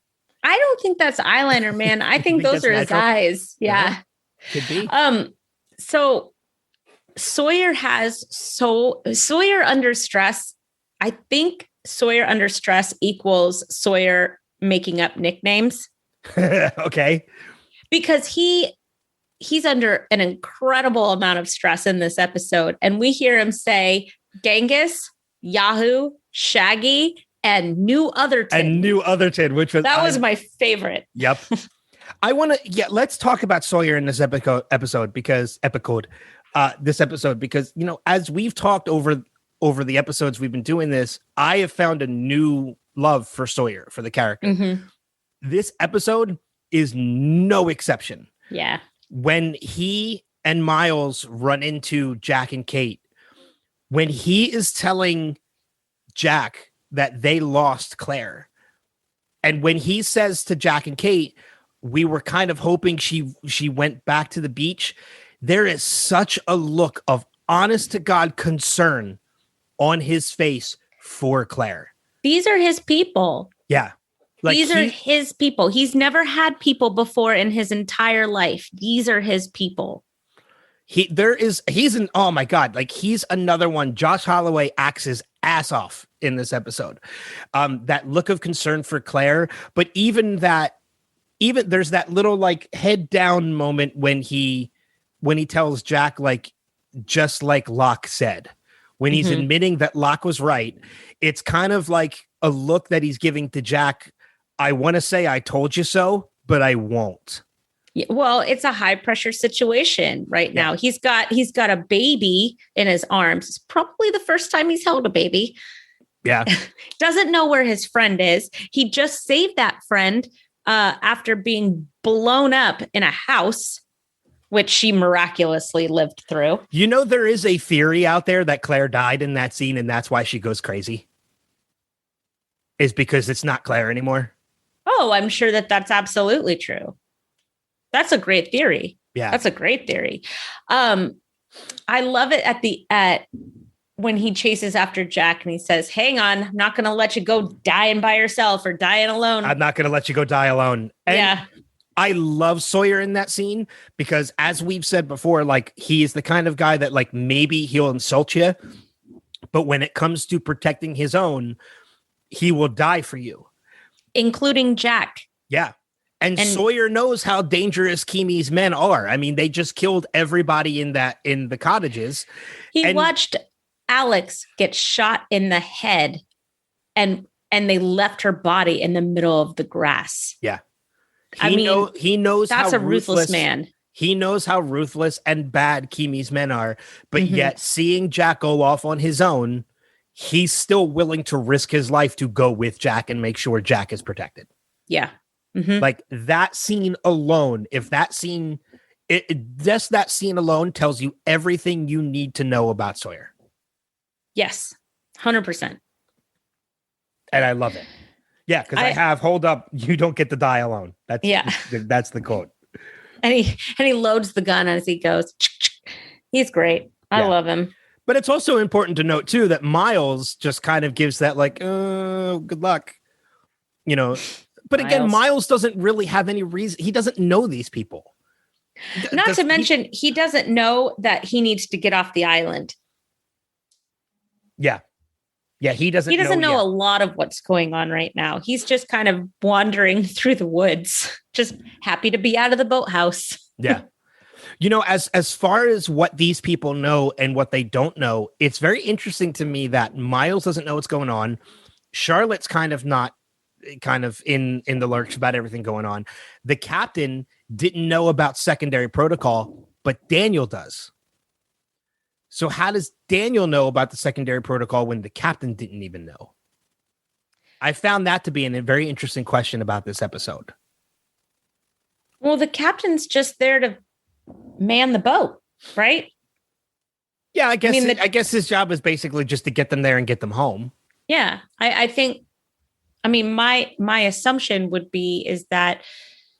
I don't think that's eyeliner, man. I think those are his eyes. Yeah. Could be. So Sawyer under stress. I think Sawyer under stress equals Sawyer making up nicknames. Okay. Because he's under an incredible amount of stress in this episode. And we hear him say Genghis, Yahoo, Shaggy, and New Otherton. Which was my favorite. Yep. Let's talk about Sawyer in this episode because as we've talked over the episodes we've been doing this, I have found a new love for Sawyer, for the character. Mm-hmm. This episode is no exception. Yeah. When he and Miles run into Jack and Kate, when he is telling Jack that they lost Claire, and when he says to Jack and Kate, we were kind of hoping she went back to the beach, there is such a look of honest to God concern on his face for Claire. These are his people. Yeah. These are his people. He's never had people before in his entire life. These are his people. He's another one. Josh Holloway acts his ass off in this episode. That look of concern for Claire, but even there's that little head down moment when he tells Jack just like Locke said, when he's admitting that Locke was right. It's kind of a look that he's giving to Jack. I want to say I told you so, but I won't. Yeah, well, it's a high pressure situation right now. He's got a baby in his arms. It's probably the first time he's held a baby. Yeah. Doesn't know where his friend is. He just saved that friend after being blown up in a house, which she miraculously lived through. You know, there is a theory out there that Claire died in that scene, and that's why she goes crazy. Is because it's not Claire anymore. Oh, I'm sure that's absolutely true. That's a great theory. Yeah. That's a great theory. I love it at when he chases after Jack and he says, hang on, I'm not going to let you go dying by yourself or dying alone. I'm not going to let you go die alone. And yeah. I love Sawyer in that scene because, as we've said before, like, he is the kind of guy that, like, maybe he'll insult you, but when it comes to protecting his own, he will die for you. Including Jack. Yeah. And Sawyer knows how dangerous Kimi's men are. I mean, they just killed everybody in the cottages. He watched Alex get shot in the head and they left her body in the middle of the grass. Yeah. He knows that's how a ruthless man. He knows how ruthless and bad Kimi's men are, but yet seeing Jack go off on his own, he's still willing to risk his life to go with Jack and make sure Jack is protected. Yeah. Like that scene alone, if that scene, just that scene alone tells you everything you need to know about Sawyer. Yes, 100%. And I love it. Yeah, because I have, hold up, you don't get to die alone. That's the quote. And he loads the gun as he goes. He's great. I love him. But it's also important to note too that Miles just kind of gives that like, good luck, you know. But again, Miles doesn't really have any reason. He doesn't know these people. Not to mention, he doesn't know that he needs to get off the island. Yeah. Yeah, he doesn't know a lot of what's going on right now. He's just kind of wandering through the woods, just happy to be out of the boathouse. Yeah. You know, as far as what these people know and what they don't know, it's very interesting to me that Miles doesn't know what's going on. Charlotte's kind of in the lurch about everything going on. The captain didn't know about secondary protocol, but Daniel does. So how does Daniel know about the secondary protocol when the captain didn't even know? I found that to be a very interesting question about this episode. Well, the captain's just there to man the boat, right? Yeah, I guess his job is basically just to get them there and get them home. Yeah, I think. I mean, my assumption would be is that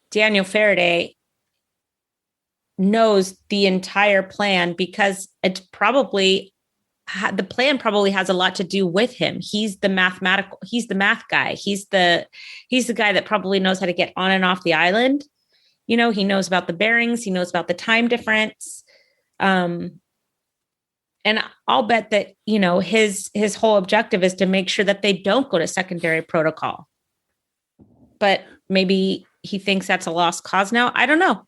Daniel Faraday knows the entire plan because it's probably the plan probably has a lot to do with him. He's the math guy. He's the guy that probably knows how to get on and off the island. You know, he knows about the bearings. He knows about the time difference. And I'll bet that, you know, his whole objective is to make sure that they don't go to secondary protocol. But maybe he thinks that's a lost cause now. I don't know.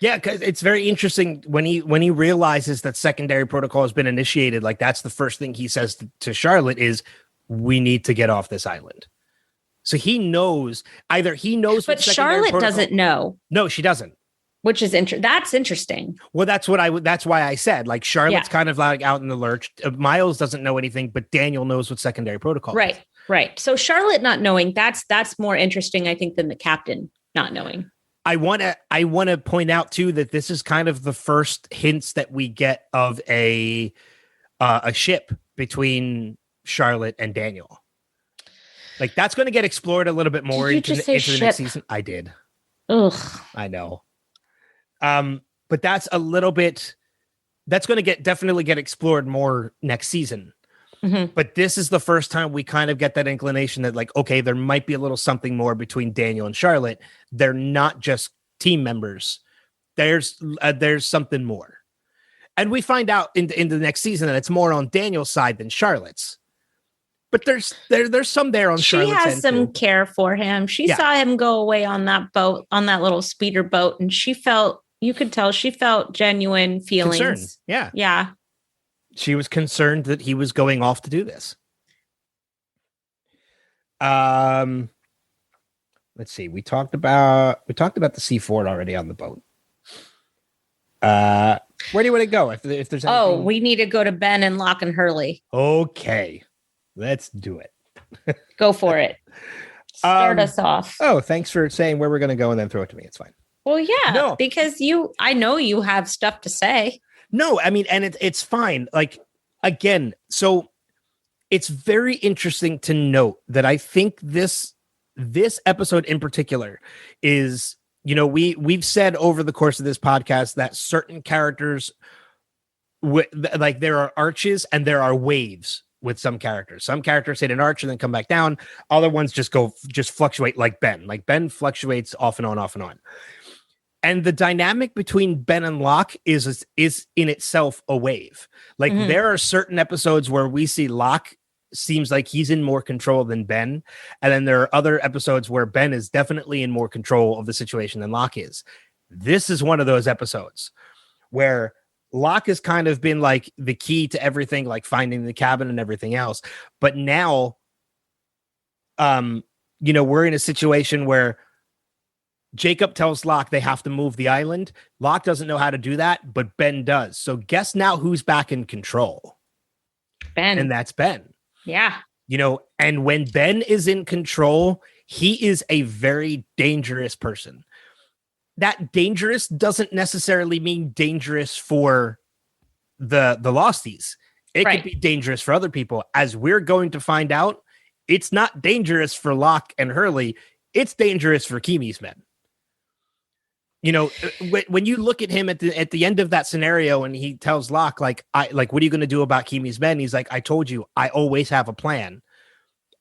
Yeah, because it's very interesting when he realizes that secondary protocol has been initiated. Like, that's the first thing he says to Charlotte is, we need to get off this island. So he knows, but Charlotte doesn't know. No, she doesn't. Which is that's interesting. Well, that's why I said, like, Charlotte's kind of like out in the lurch. Miles doesn't know anything, but Daniel knows what secondary protocol is. Right. So Charlotte not knowing, that's more interesting, I think, than the captain not knowing. I want to point out too that this is kind of the first hints that we get of a ship between Charlotte and Daniel. Like, that's going to get explored a little bit more into the next season. I did. Ugh. I know. But that's going to definitely get explored more next season. Mm-hmm. But this is the first time we kind of get that inclination that, like, okay, there might be a little something more between Daniel and Charlotte. They're not just team members. There's something more. And we find out in the next season that it's more on Daniel's side than Charlotte's. But there's some there on Charlotte's end. She has some care for him. She saw him go away on that boat, on that little speeder boat, and you could tell she felt genuine feelings. Concern. Yeah. Yeah. She was concerned that he was going off to do this. Let's see. We talked about the C4 already on the boat. Where do you want to go? If there's anything... Oh, we need to go to Ben and Locke and Hurley. Okay, let's do it. Go for it. Start us off. Oh, thanks for saying where we're going to go and then throw it to me. It's fine. Well, yeah, No. because I know you have stuff to say. No, I mean, and it's fine. Like, again, so it's very interesting to note that I think this episode in particular is, we've said over the course of this podcast that certain characters, like there are arches and there are waves with some characters. Some characters hit an arch and then come back down. Other ones just fluctuate like Ben. Like Ben fluctuates off and on, off and on. And the dynamic between Ben and Locke is in itself a wave. Like there are certain episodes where we see Locke seems like he's in more control than Ben. And then there are other episodes where Ben is definitely in more control of the situation than Locke is. This is one of those episodes where Locke has kind of been like the key to everything, like finding the cabin and everything else. But now, we're in a situation where Jacob tells Locke they have to move the island. Locke doesn't know how to do that, but Ben does. So guess now who's back in control? Ben. And that's Ben. Yeah. And when Ben is in control, he is a very dangerous person. That dangerous doesn't necessarily mean dangerous for the Losties. It could be dangerous for other people. As we're going to find out, it's not dangerous for Locke and Hurley. It's dangerous for Kimi's men. When you look at him at the end of that scenario and he tells Locke, what are you going to do about Kimi's men? He's like, I told you, I always have a plan.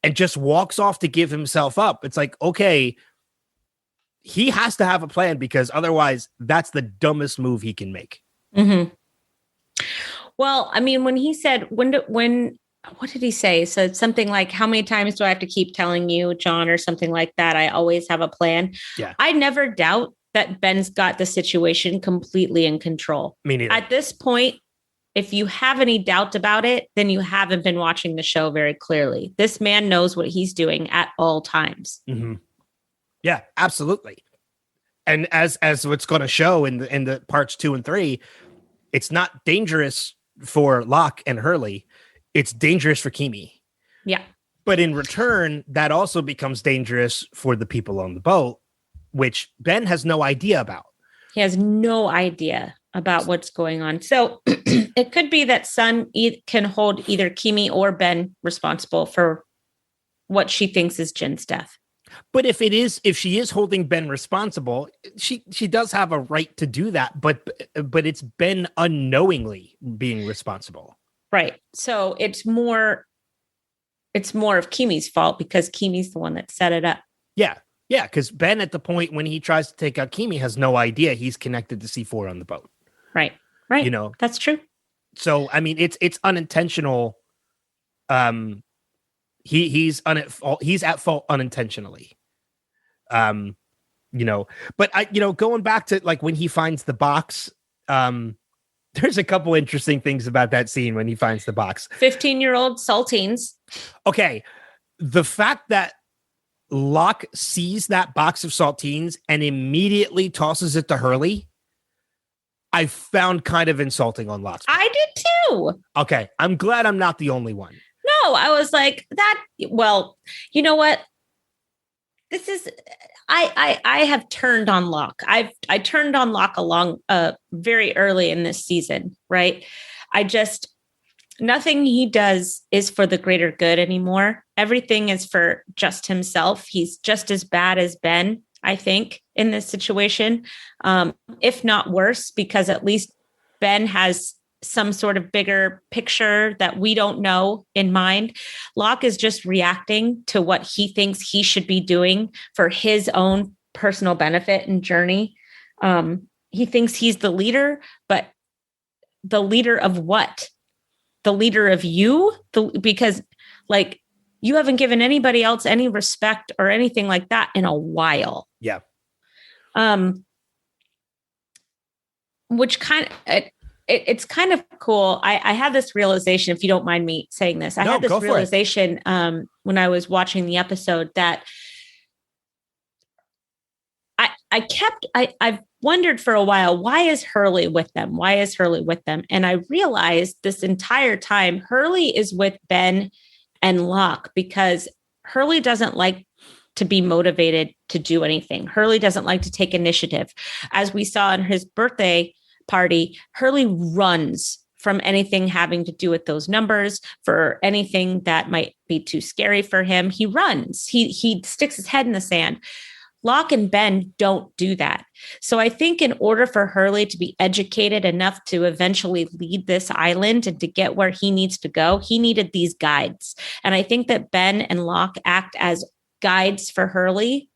And just walks off to give himself up. It's like, okay, he has to have a plan because otherwise that's the dumbest move he can make. Mm-hmm. Well, I mean, when he said, what did he say? So something like, how many times do I have to keep telling you, John, or something like that? I always have a plan. Yeah. I never doubt that Ben's got the situation completely in control. Me neither. At this point, if you have any doubt about it, then you haven't been watching the show very clearly. This man knows what he's doing at all times. Mm-hmm. Yeah, absolutely. And as what's going to show in the parts 2 and 3, it's not dangerous for Locke and Hurley. It's dangerous for Kimi. Yeah. But in return, that also becomes dangerous for the people on the boat, which Ben has no idea about. He has no idea about what's going on. So it could be that Sun can hold either Kimi or Ben responsible for what she thinks is Jin's death. But if she is holding Ben responsible, she does have a right to do that. But it's Ben unknowingly being responsible. Right. So it's more of Kimi's fault because Kimi's the one that set it up. Yeah. Yeah. Because Ben, at the point when he tries to take out Kimi, has no idea he's connected to C4 on the boat. Right. That's true. So, I mean, it's unintentional. He's at fault unintentionally. But going back to like when he finds the box, there's a couple interesting things about that scene when he finds the box. 15-year-old saltines. Okay. The fact that Locke sees that box of saltines and immediately tosses it to Hurley, I found kind of insulting on Locke's part. I did too. Okay. I'm glad I'm not the only one. No, I was like that. Well, you know what? This is, I have turned on Locke. I turned on Locke along very early in this season, right? Nothing he does is for the greater good anymore. Everything is for just himself. He's just as bad as Ben, I think, in this situation, if not worse, because at least Ben has some sort of bigger picture that we don't know in mind. Locke is just reacting to what he thinks he should be doing for his own personal benefit and journey. He thinks he's the leader, but the leader of what? The leader of you? Because like you haven't given anybody else any respect or anything like that in a while. Yeah. Which kind of, it's kind of cool. I had this realization, if you don't mind me saying this, I had this realization when I was watching the episode that I've wondered for a while, why is Hurley with them? Why is Hurley with them? And I realized this entire time, Hurley is with Ben and Locke because Hurley doesn't like to be motivated to do anything. Hurley doesn't like to take initiative. As we saw in his birthday party, Hurley runs from anything having to do with those numbers, for anything that might be too scary for him. He runs. He sticks his head in the sand. Locke and Ben don't do that. So I think in order for Hurley to be educated enough to eventually lead this island and to get where he needs to go, he needed these guides. And I think that Ben and Locke act as guides for Hurley.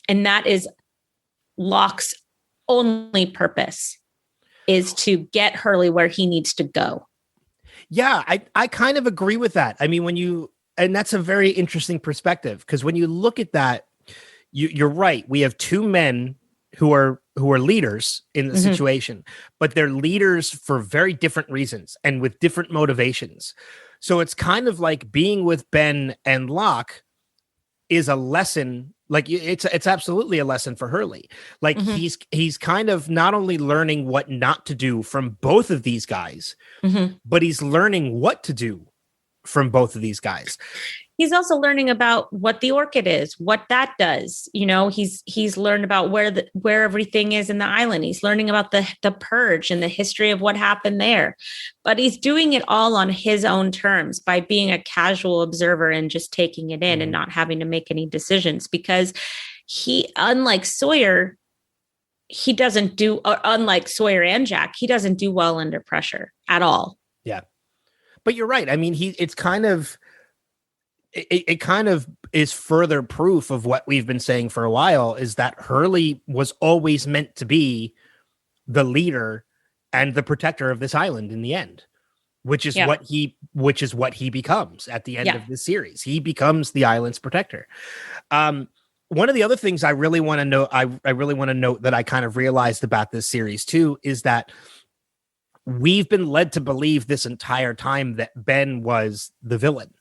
And that is Locke's only purpose, is to get Hurley where he needs to go. Yeah, I kind of agree with that. I mean, and that's a very interesting perspective, because when you look at that, you're right. We have two men who are leaders in the situation, but they're leaders for very different reasons and with different motivations. So it's kind of like being with Ben and Locke is a lesson. Like it's absolutely a lesson for Hurley. Like he's kind of not only learning what not to do from both of these guys, but he's learning what to do from both of these guys. He's also learning about what the orchid is, what that does. You know, he's learned about where everything is in the island. He's learning about the purge and the history of what happened there. But he's doing it all on his own terms by being a casual observer and just taking it in and not having to make any decisions, because unlike Sawyer, unlike Sawyer and Jack, he doesn't do well under pressure at all. Yeah. But you're right. I mean, it kind of is further proof of what we've been saying for a while, is that Hurley was always meant to be the leader and the protector of this island in the end, which is what he becomes at the end of this series. He becomes the island's protector. One of the other things I really want to know, I really want to note that I kind of realized about this series too, is that we've been led to believe this entire time that Ben was the villain.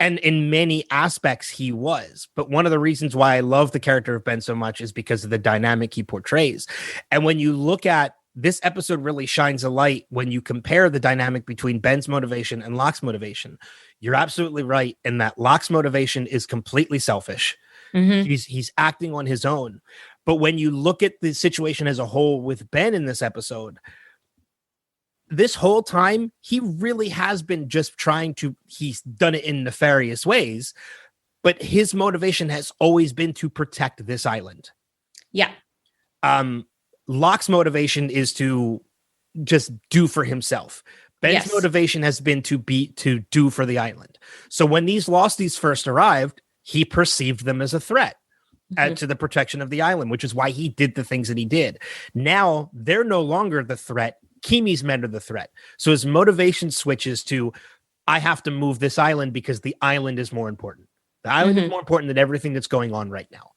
And in many aspects, he was. But one of the reasons why I love the character of Ben so much is because of the dynamic he portrays. And when you look at this episode, really shines a light when you compare the dynamic between Ben's motivation and Locke's motivation. You're absolutely right in that Locke's motivation is completely selfish. He's acting on his own. But when you look at the situation as a whole with Ben in this episode, this whole time, he really has been just he's done it in nefarious ways, but his motivation has always been to protect this island. Yeah. Locke's motivation is to just do for himself. Ben's motivation has been to do for the island. So when these Losties first arrived, he perceived them as a threat to the protection of the island, which is why he did the things that he did. Now they're no longer the threat. Kimi's men are the threat. So his motivation switches to, I have to move this island because the island is more important. The island is more important than everything that's going on right now.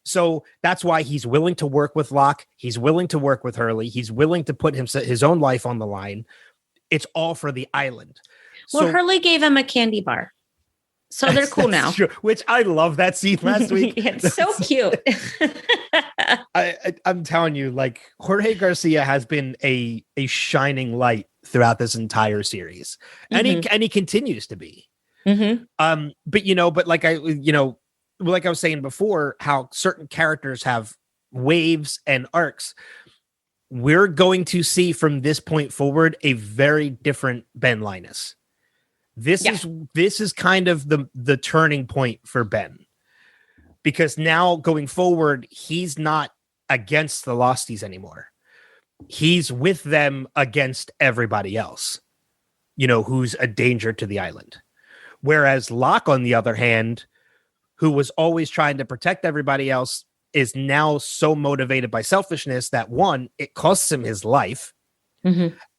So that's why he's willing to work with Locke. He's willing to work with Hurley. He's willing to put his own life on the line. It's all for the island. Well, Hurley gave him a candy bar. So they're cool now. True, which I love that scene last week. It's so cute. I'm telling you, like, Jorge Garcia has been a shining light throughout this entire series, and he continues to be. But like I was saying before, how certain characters have waves and arcs. We're going to see from this point forward a very different Ben Linus. This is kind of the turning point for Ben, because now going forward, he's not against the Losties anymore. He's with them against everybody else, who's a danger to the island. Whereas Locke, on the other hand, who was always trying to protect everybody else, is now so motivated by selfishness that, one, it costs him his life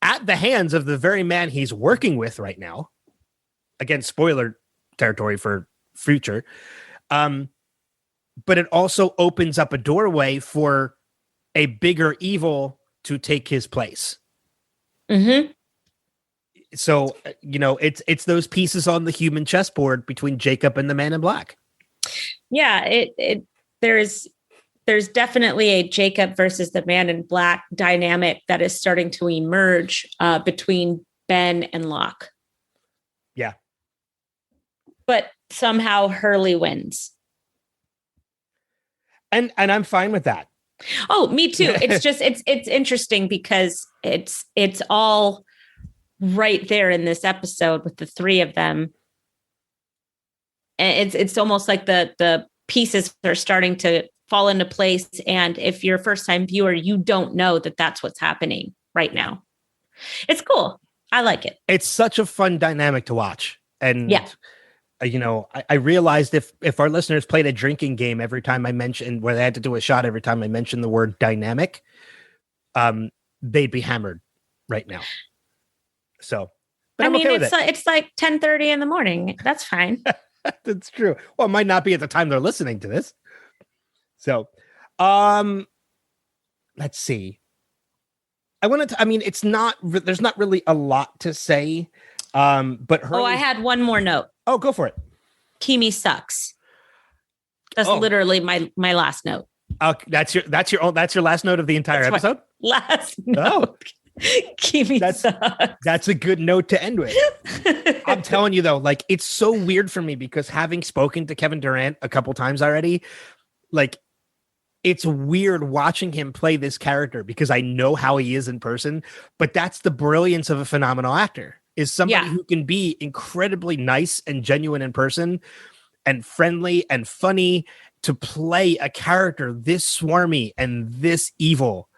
at the hands of the very man he's working with right now. Again, spoiler territory for future. But it also opens up a doorway for a bigger evil to take his place. Mm-hmm. So, it's those pieces on the human chessboard between Jacob and the Man in Black. Yeah, there's definitely a Jacob versus the Man in Black dynamic that is starting to emerge between Ben and Locke. Yeah. But somehow Hurley wins. And I'm fine with that. Oh, me too. It's just it's interesting because it's all right there in this episode with the three of them. And it's almost like the pieces are starting to fall into place. And if you're a first time viewer, you don't know that that's what's happening right now. It's cool. I like it. It's such a fun dynamic to watch. And yeah. I realized if our listeners played a drinking game every time I mentioned, where they had to do a shot every time I mentioned the word dynamic, they'd be hammered right now. So, but I'm okay with it. It's like 10:30 in the morning. That's fine. That's true. Well, it might not be at the time they're listening to this. So, let's see. There's not really a lot to say. But I had one more note. Oh, go for it. Kimi sucks. That's literally my last note. That's your last note of the entire episode? Last note. Kimi sucks. That's a good note to end with. I'm telling you though, like, it's so weird for me because having spoken to Kevin Durant a couple times already, like, it's weird watching him play this character because I know how he is in person, but that's the brilliance of a phenomenal actor. Is somebody who can be incredibly nice and genuine in person and friendly and funny to play a character this swarmy and this evil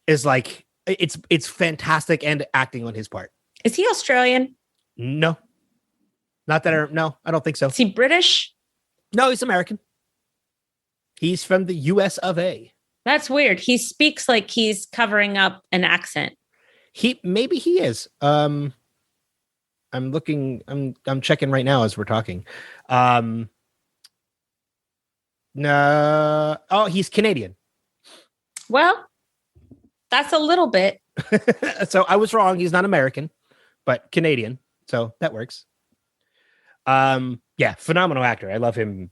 is like, it's fantastic and acting on his part. Is he Australian? No, not that I don't think so. Is he British? No, he's American. He's from the US of A. That's weird. He speaks like he's covering up an accent. Maybe he is. I'm looking. I'm checking right now as we're talking. No. Oh, he's Canadian. Well, that's a little bit. So I was wrong. He's not American, but Canadian. So that works. Yeah, phenomenal actor. I love him.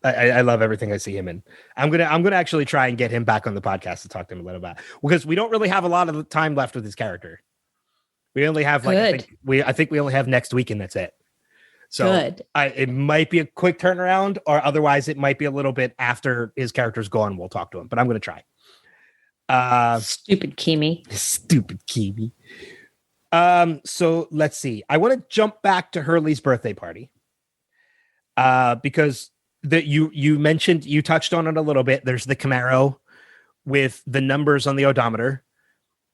I love everything I see him in. I'm gonna actually try and get him back on the podcast to talk to him a little bit because we don't really have a lot of time left with his character. We only have I think we only have next week and that's it. So good. It might be a quick turnaround, or otherwise it might be a little bit after his character's gone. We'll talk to him, but I'm gonna try. Stupid Kimi. Stupid Kimi. So let's see. I want to jump back to Hurley's birthday party. Because you mentioned, you touched on it a little bit. There's the Camaro with the numbers on the odometer,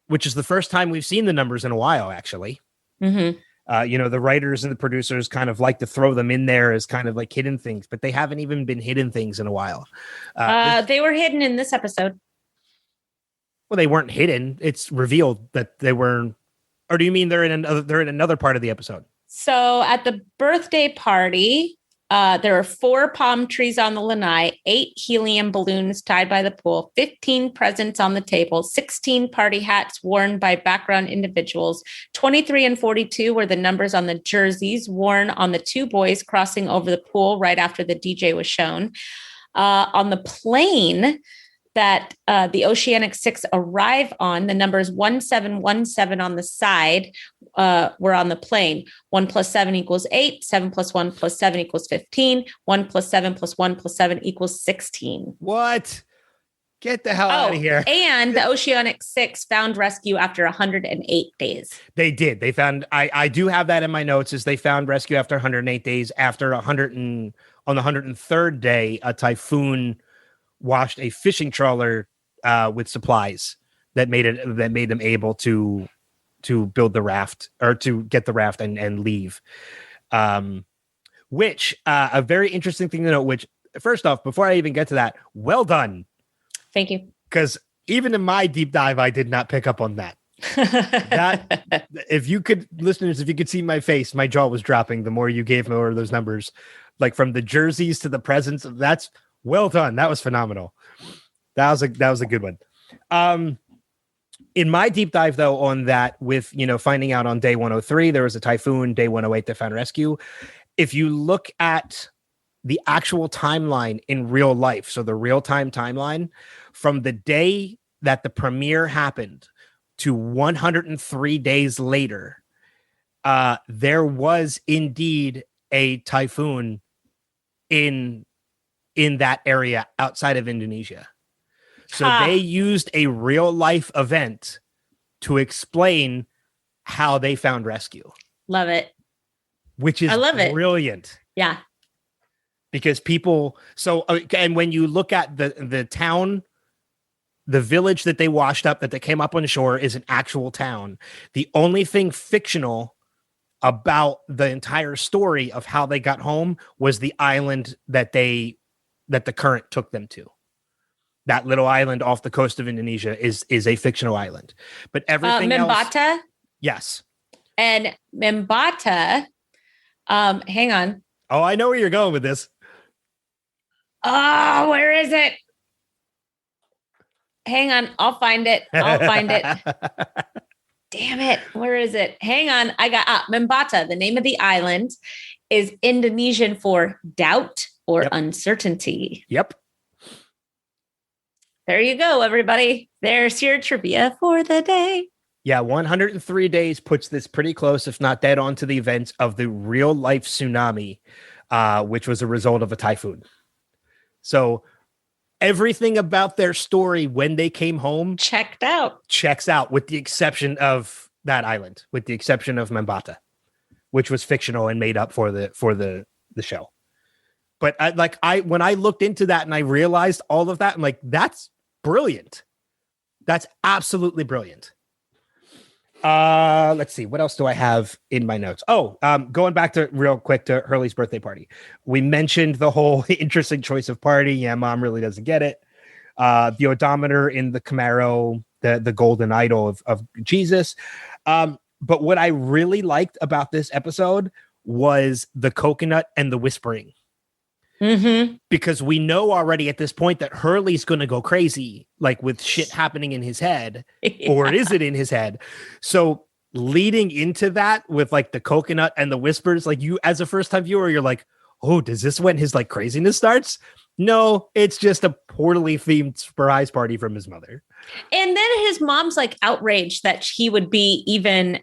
which is the first time we've seen the numbers in a while, actually. Mm-hmm. The writers and the producers kind of like to throw them in there as kind of like hidden things, but they haven't even been hidden things in a while. They were hidden in this episode. Well, they weren't hidden. It's revealed that they were. Or do you mean they're in another part of the episode? So at the birthday party, there are 4 palm trees on the lanai, 8 helium balloons tied by the pool, 15 presents on the table, 16 party hats worn by background individuals, 23 and 42 were the numbers on the jerseys worn on the 2 boys crossing over the pool right after the DJ was shown. On the plane that the Oceanic 6 arrive on, the numbers 1717 on the side were on the plane. 1 + 7 = 8. 7 + 1 + 7 = 15. 1 + 7 + 1 + 7 = 16. What? Get the hell out of here. And the Oceanic 6 found rescue after 108 days. They did. They found, I do have that in my notes, is they found rescue after 108 days. After on the 103rd day, a typhoon washed a fishing trawler with supplies that made them able to build the raft, or to get the raft and leave. Which a very interesting thing to note, which first off, before I even get to that, well done. Thank you. Because even in my deep dive, I did not pick up on that. That, if you could see my face, my jaw was dropping the more you gave me over those numbers, like from the jerseys to the presents. That's well done. That was phenomenal. That was a good one. In my deep dive, though, on that, with finding out on day 103 there was a typhoon, day 108 they found rescue. If you look at the actual timeline in real life, so the real-time timeline from the day that the premiere happened to 103 days later, there was indeed a typhoon in that area outside of Indonesia. So they used a real life event to explain how they found rescue. Love it. Which is I love brilliant. Yeah. Because people, and when you look at the town, the village that they washed up, that they came up on shore, is an actual town. The only thing fictional about the entire story of how they got home was the island that the current took them to. That little island off the coast of Indonesia is a fictional island. But everything else... Mimbata? Yes. And Mimbata, hang on. Oh, I know where you're going with this. Oh, where is it? Hang on. I'll find it. Damn it. Where is it? Hang on. I got Mimbata. The name of the island is Indonesian for doubt or uncertainty. Yep. There you go, everybody. There's your trivia for the day. Yeah, 103 days puts this pretty close, if not dead on, to the events of the real life tsunami, which was a result of a typhoon. So everything about their story when they came home checks out, with the exception of that island, with the exception of Mimbata, which was fictional and made up for the show. But when I looked into that and I realized all of that, I'm like, that's brilliant. That's absolutely brilliant. Let's see. What else do I have in my notes? Oh, going back to real quick to Hurley's birthday party. We mentioned the whole interesting choice of party. Yeah, mom really doesn't get it. The odometer in the Camaro, the golden idol of Jesus. But what I really liked about this episode was the coconut and the whispering. Mm-hmm. Because we know already at this point that Hurley's going to go crazy, like with shit happening in his head, or is it in his head? So leading into that with like the coconut and the whispers, like you as a first time viewer, you're like, oh, does this when his like craziness starts? No, it's just a poorly themed surprise party from his mother. And then his mom's like outraged that he would be even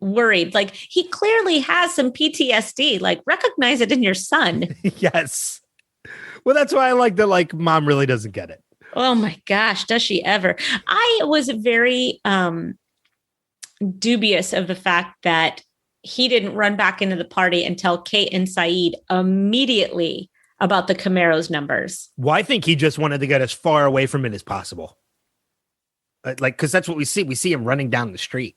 worried. Like he clearly has some PTSD. Like recognize it in your son. Yes. Well, that's why I like that. Like mom really doesn't get it. Oh my gosh, does she ever? I was very dubious of the fact that he didn't run back into the party and tell Kate and Saeed immediately about the Camaro's numbers. Well, I think he just wanted to get as far away from it as possible. Like, because that's what we see. We see him running down the street.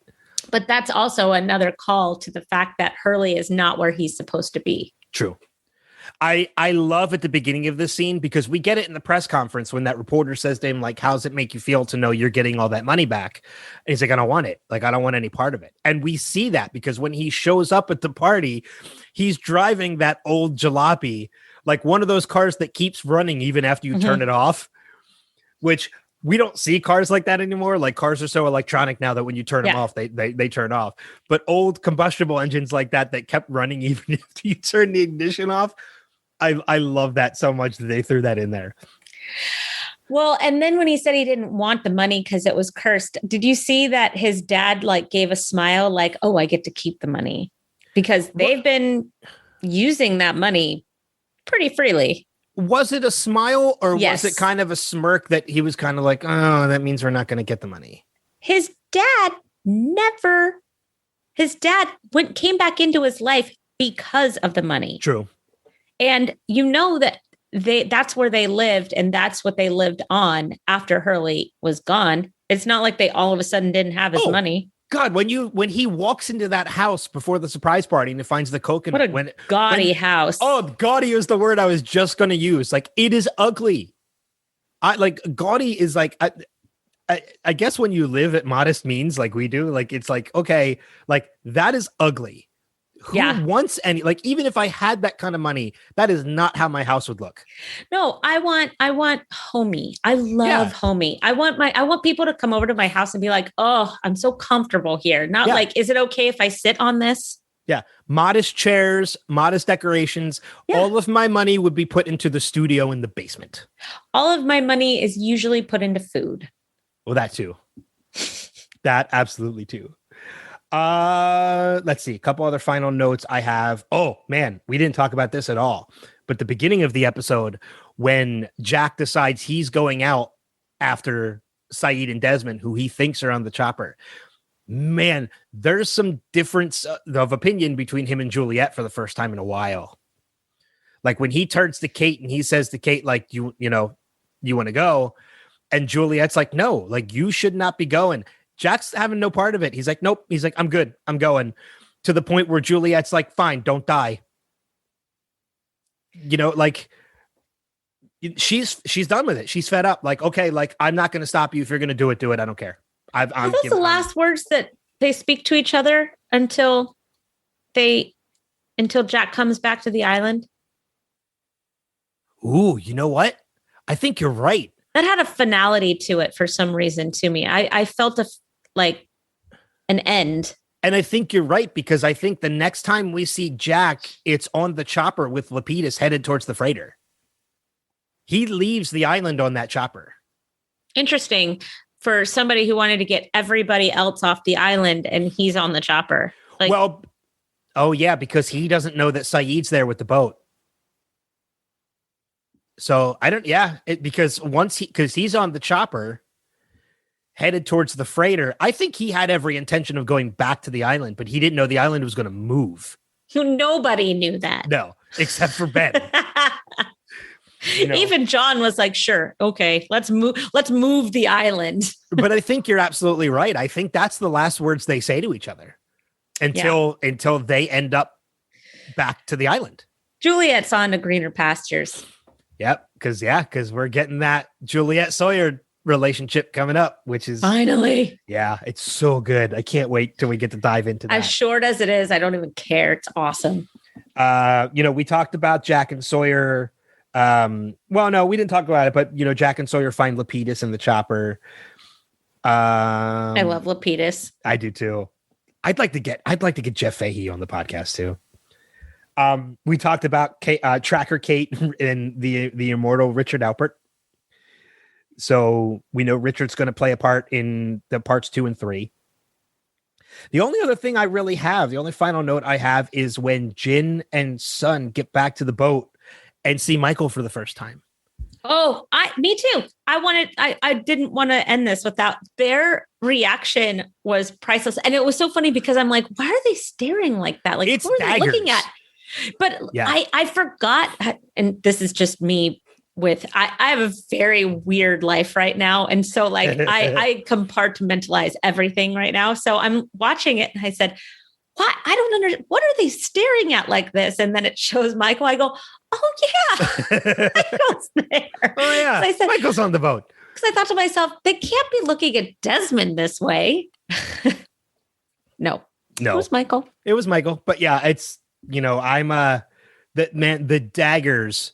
But that's also another call to the fact that Hurley is not where he's supposed to be. True. I love at the beginning of this scene because we get it in the press conference when that reporter says to him, like, how's it make you feel to know you're getting all that money back? And he's like, I don't want it. Like, I don't want any part of it. And we see that because when he shows up at the party, he's driving that old jalopy, like one of those cars that keeps running even after you turn it off, which we don't see cars like that anymore. Like cars are so electronic now that when you turn them off, they turn off. But old combustible engines like that kept running even after you turn the ignition off. I love that so much that they threw that in there. Well, and then when he said he didn't want the money because it was cursed, did you see that his dad like gave a smile like, oh, I get to keep the money? Because they've been using that money pretty freely. Was it a smile or was it kind of a smirk that he was kind of like, oh, that means we're not going to get the money? His dad came back into his life because of the money. True. And you know that that's where they lived and that's what they lived on after Hurley was gone. It's not like they all of a sudden didn't have his money. God, when he walks into that house before the surprise party and he finds the coconut. What a gaudy house. Oh, gaudy is the word I was just going to use. Like, it is ugly. Gaudy is like, I guess when you live at modest means like we do, like, it's like, okay, like that is ugly. Who wants any, like, even if I had that kind of money, that is not how my house would look. No, I want homey. I love homey. I want people to come over to my house and be like, oh, I'm so comfortable here. Not like, is it okay if I sit on this? Yeah. Modest chairs, modest decorations. Yeah. All of my money would be put into the studio in the basement. All of my money is usually put into food. Well, that too. That absolutely too. Let's see. A couple other final notes I have. Oh man, we didn't talk about this at all. But the beginning of the episode, when Jack decides he's going out after Saeed and Desmond, who he thinks are on the chopper, man, there's some difference of opinion between him and Juliet for the first time in a while. Like when he turns to Kate and he says to Kate, like, you want to go? And Juliet's like, no, like, you should not be going. Jack's having no part of it. He's like, nope. He's like, I'm good. I'm going. To the point where Juliet's like, fine, don't die. Like, she's done with it. She's fed up. Like, okay, like, I'm not going to stop you. If you're going to do it, do it. I don't care. Are those the last words that they speak to each other until Jack comes back to the island? Ooh, you know what? I think you're right. That had a finality to it for some reason to me. I felt like an end. And I think you're right, because I think the next time we see Jack, it's on the chopper with Lapidus headed towards the freighter. He leaves the island on that chopper. Interesting. For somebody who wanted to get everybody else off the island, and he's on the chopper. Like, well, oh yeah, because he doesn't know that Saeed's there with the boat. So I don't, because he's on the chopper headed towards the freighter. I think he had every intention of going back to the island, but he didn't know the island was going to move. Nobody knew that. No, except for Ben. Even John was like, sure, okay, let's move the island. But I think you're absolutely right. I think that's the last words they say to each other until they end up back to the island. Juliet's on to greener pastures. Yep, because we're getting that Juliet Sawyer relationship coming up, which is finally. Yeah, it's so good. I can't wait till we get to dive into that. As short as it is, I don't even care. It's awesome. We talked about Jack and Sawyer. Well, no, we didn't talk about it, but Jack and Sawyer find Lapidus in the chopper. I love Lapidus. I do too. I'd like to get Jeff Fahey on the podcast too. We talked about Tracker Kate and the immortal Richard Alpert. So we know Richard's going to play a part in the parts 2 and 3. The only other thing I really have, the only final note I have, is when Jin and Sun get back to the boat and see Michael for the first time. Oh, me too. I didn't want to end this without their reaction was priceless. And it was so funny because I'm like, why are they staring like that? Like, it's what are they daggers. looking at? But yeah. I forgot, and this is just me I have a very weird life right now. And so like, I compartmentalize everything right now. So I'm watching it and I said, what? I don't understand. What are they staring at like this? And then it shows Michael. I go, oh yeah, Michael's there. Oh yeah, so I said, Michael's on the boat. Because I thought to myself, they can't be looking at Desmond this way. No, it was Michael. It was Michael. But yeah, it's, I'm the daggers.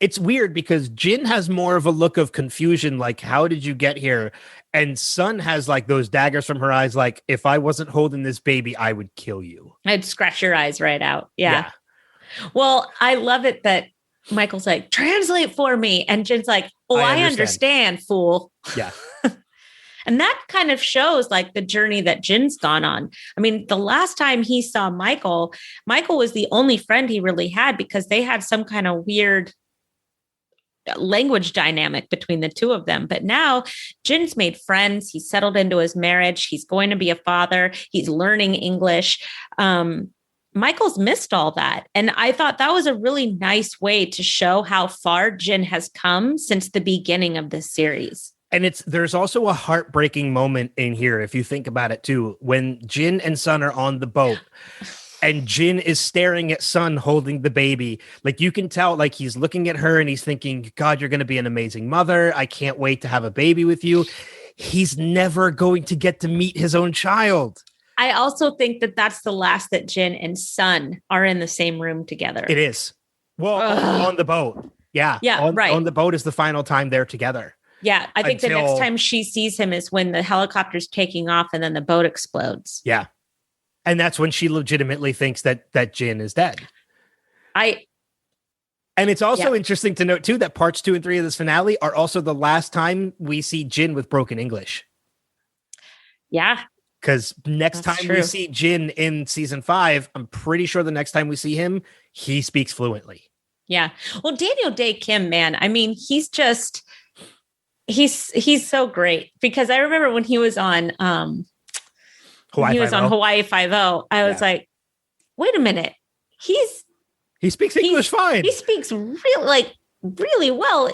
It's weird because Jin has more of a look of confusion, like, how did you get here? And Sun has like those daggers from her eyes, like, if I wasn't holding this baby, I would kill you. I'd scratch your eyes right out. Yeah. Well, I love it that Michael's like, translate for me. And Jin's like, oh, I understand, fool. Yeah. And that kind of shows like the journey that Jin's gone on. I mean, the last time he saw Michael was the only friend he really had because they had some kind of weird language dynamic between the two of them. But now Jin's made friends. He's settled into his marriage. He's going to be a father. He's learning English. Michael's missed all that. And I thought that was a really nice way to show how far Jin has come since the beginning of this series. And there's also a heartbreaking moment in here, if you think about it too, when Jin and Sun are on the boat and Jin is staring at Sun holding the baby. Like, you can tell, like, he's looking at her and he's thinking, God, you're going to be an amazing mother. I can't wait to have a baby with you. He's never going to get to meet his own child. I also think that that's the last that Jin and Sun are in the same room together. It is. Well, on the boat. Yeah. Yeah, right. On the boat is the final time they're together. Yeah, I think the next time she sees him is when the helicopter's taking off and then the boat explodes. Yeah. And that's when she legitimately thinks that Jin is dead. And it's also interesting to note, too, that parts 2 and 3 of this finale are also the last time we see Jin with broken English. Yeah. Because next time we see Jin in season 5, I'm pretty sure the next time we see him, he speaks fluently. Yeah. Well, Daniel Day Kim, man, I mean, he's so great. Because I remember when he was on Hawaii 5-0, I was like, wait a minute. He speaks English fine. He speaks really well.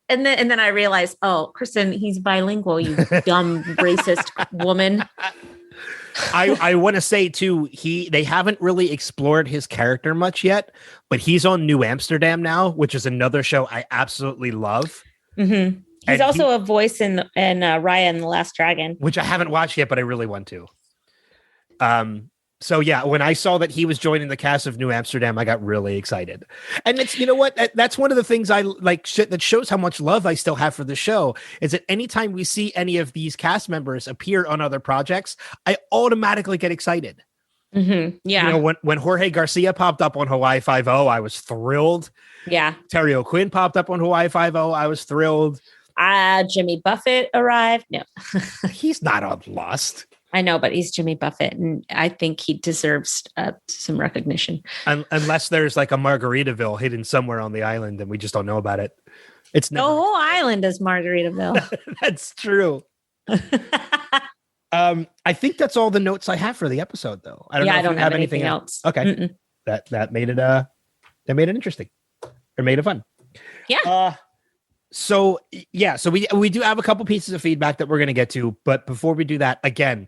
And then I realized, oh, Kristin, he's bilingual, you dumb racist woman. I want to say too, they haven't really explored his character much yet, but he's on New Amsterdam now, which is another show I absolutely love. Mm-hmm. He's also a voice in Raya and the Last Dragon, which I haven't watched yet, but I really want to. So yeah, when I saw that he was joining the cast of New Amsterdam, I got really excited. And it's, you know what, that's one of the things I like that shows how much love I still have for the show, is that anytime we see any of these cast members appear on other projects, I automatically get excited. Mm-hmm. Yeah. You know, when Jorge Garcia popped up on Hawaii 5-0, I was thrilled. Yeah. Terry O'Quinn popped up on Hawaii 5-0, I was thrilled. Jimmy Buffett arrived. No. He's not on Lost. I know, but he's Jimmy Buffett, and I think he deserves some recognition. Unless there's like a Margaritaville hidden somewhere on the island and we just don't know about it. It's the whole island is Margaritaville. That's true. I think that's all the notes I have for the episode, though. I don't have anything else. Okay, Mm-mm. that made it interesting, or made it fun. Yeah. So we do have a couple pieces of feedback that we're going to get to, but before we do that, again,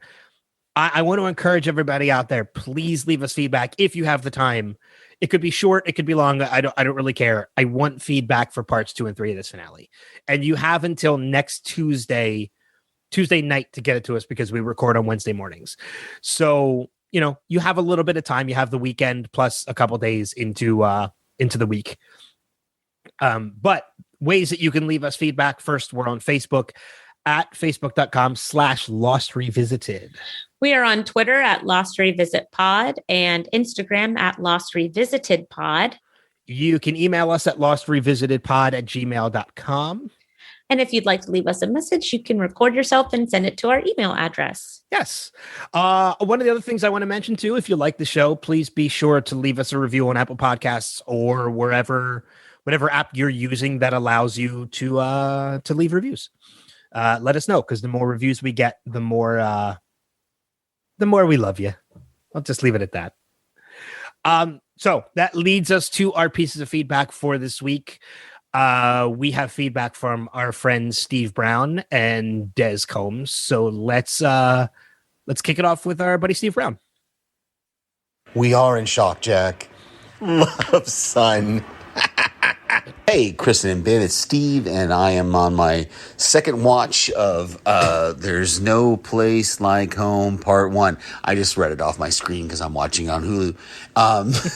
I want to encourage everybody out there, please leave us feedback if you have the time. It could be short, it could be long. I don't really care. I want feedback for parts 2 and 3 of this finale. And you have until next Tuesday night to get it to us, because we record on Wednesday mornings. So, you know, you have a little bit of time. You have the weekend plus a couple days into the week. But ways that you can leave us feedback. First, we're on Facebook at facebook.com/Lost Revisited. We are on Twitter at Lost Revisit Pod and Instagram at Lost Revisited Pod. You can email us at lostrevisitedpod@gmail.com. And if you'd like to leave us a message, you can record yourself and send it to our email address. Yes. One of the other things I want to mention too, if you like the show, please be sure to leave us a review on Apple Podcasts or whatever app you're using that allows you to leave reviews. Let us know, because the more reviews we get, the more we love you. I'll just leave it at that. So that leads us to our pieces of feedback for this week. We have feedback from our friends Steve Brown and Des Combs. So let's kick it off with our buddy Steve Brown. We are in shock, Jack. Love, son. Hey, Kristin and Ben, it's Steve, and I am on my second watch of There's No Place Like Home, Part 1. I just read it off my screen because I'm watching on Hulu.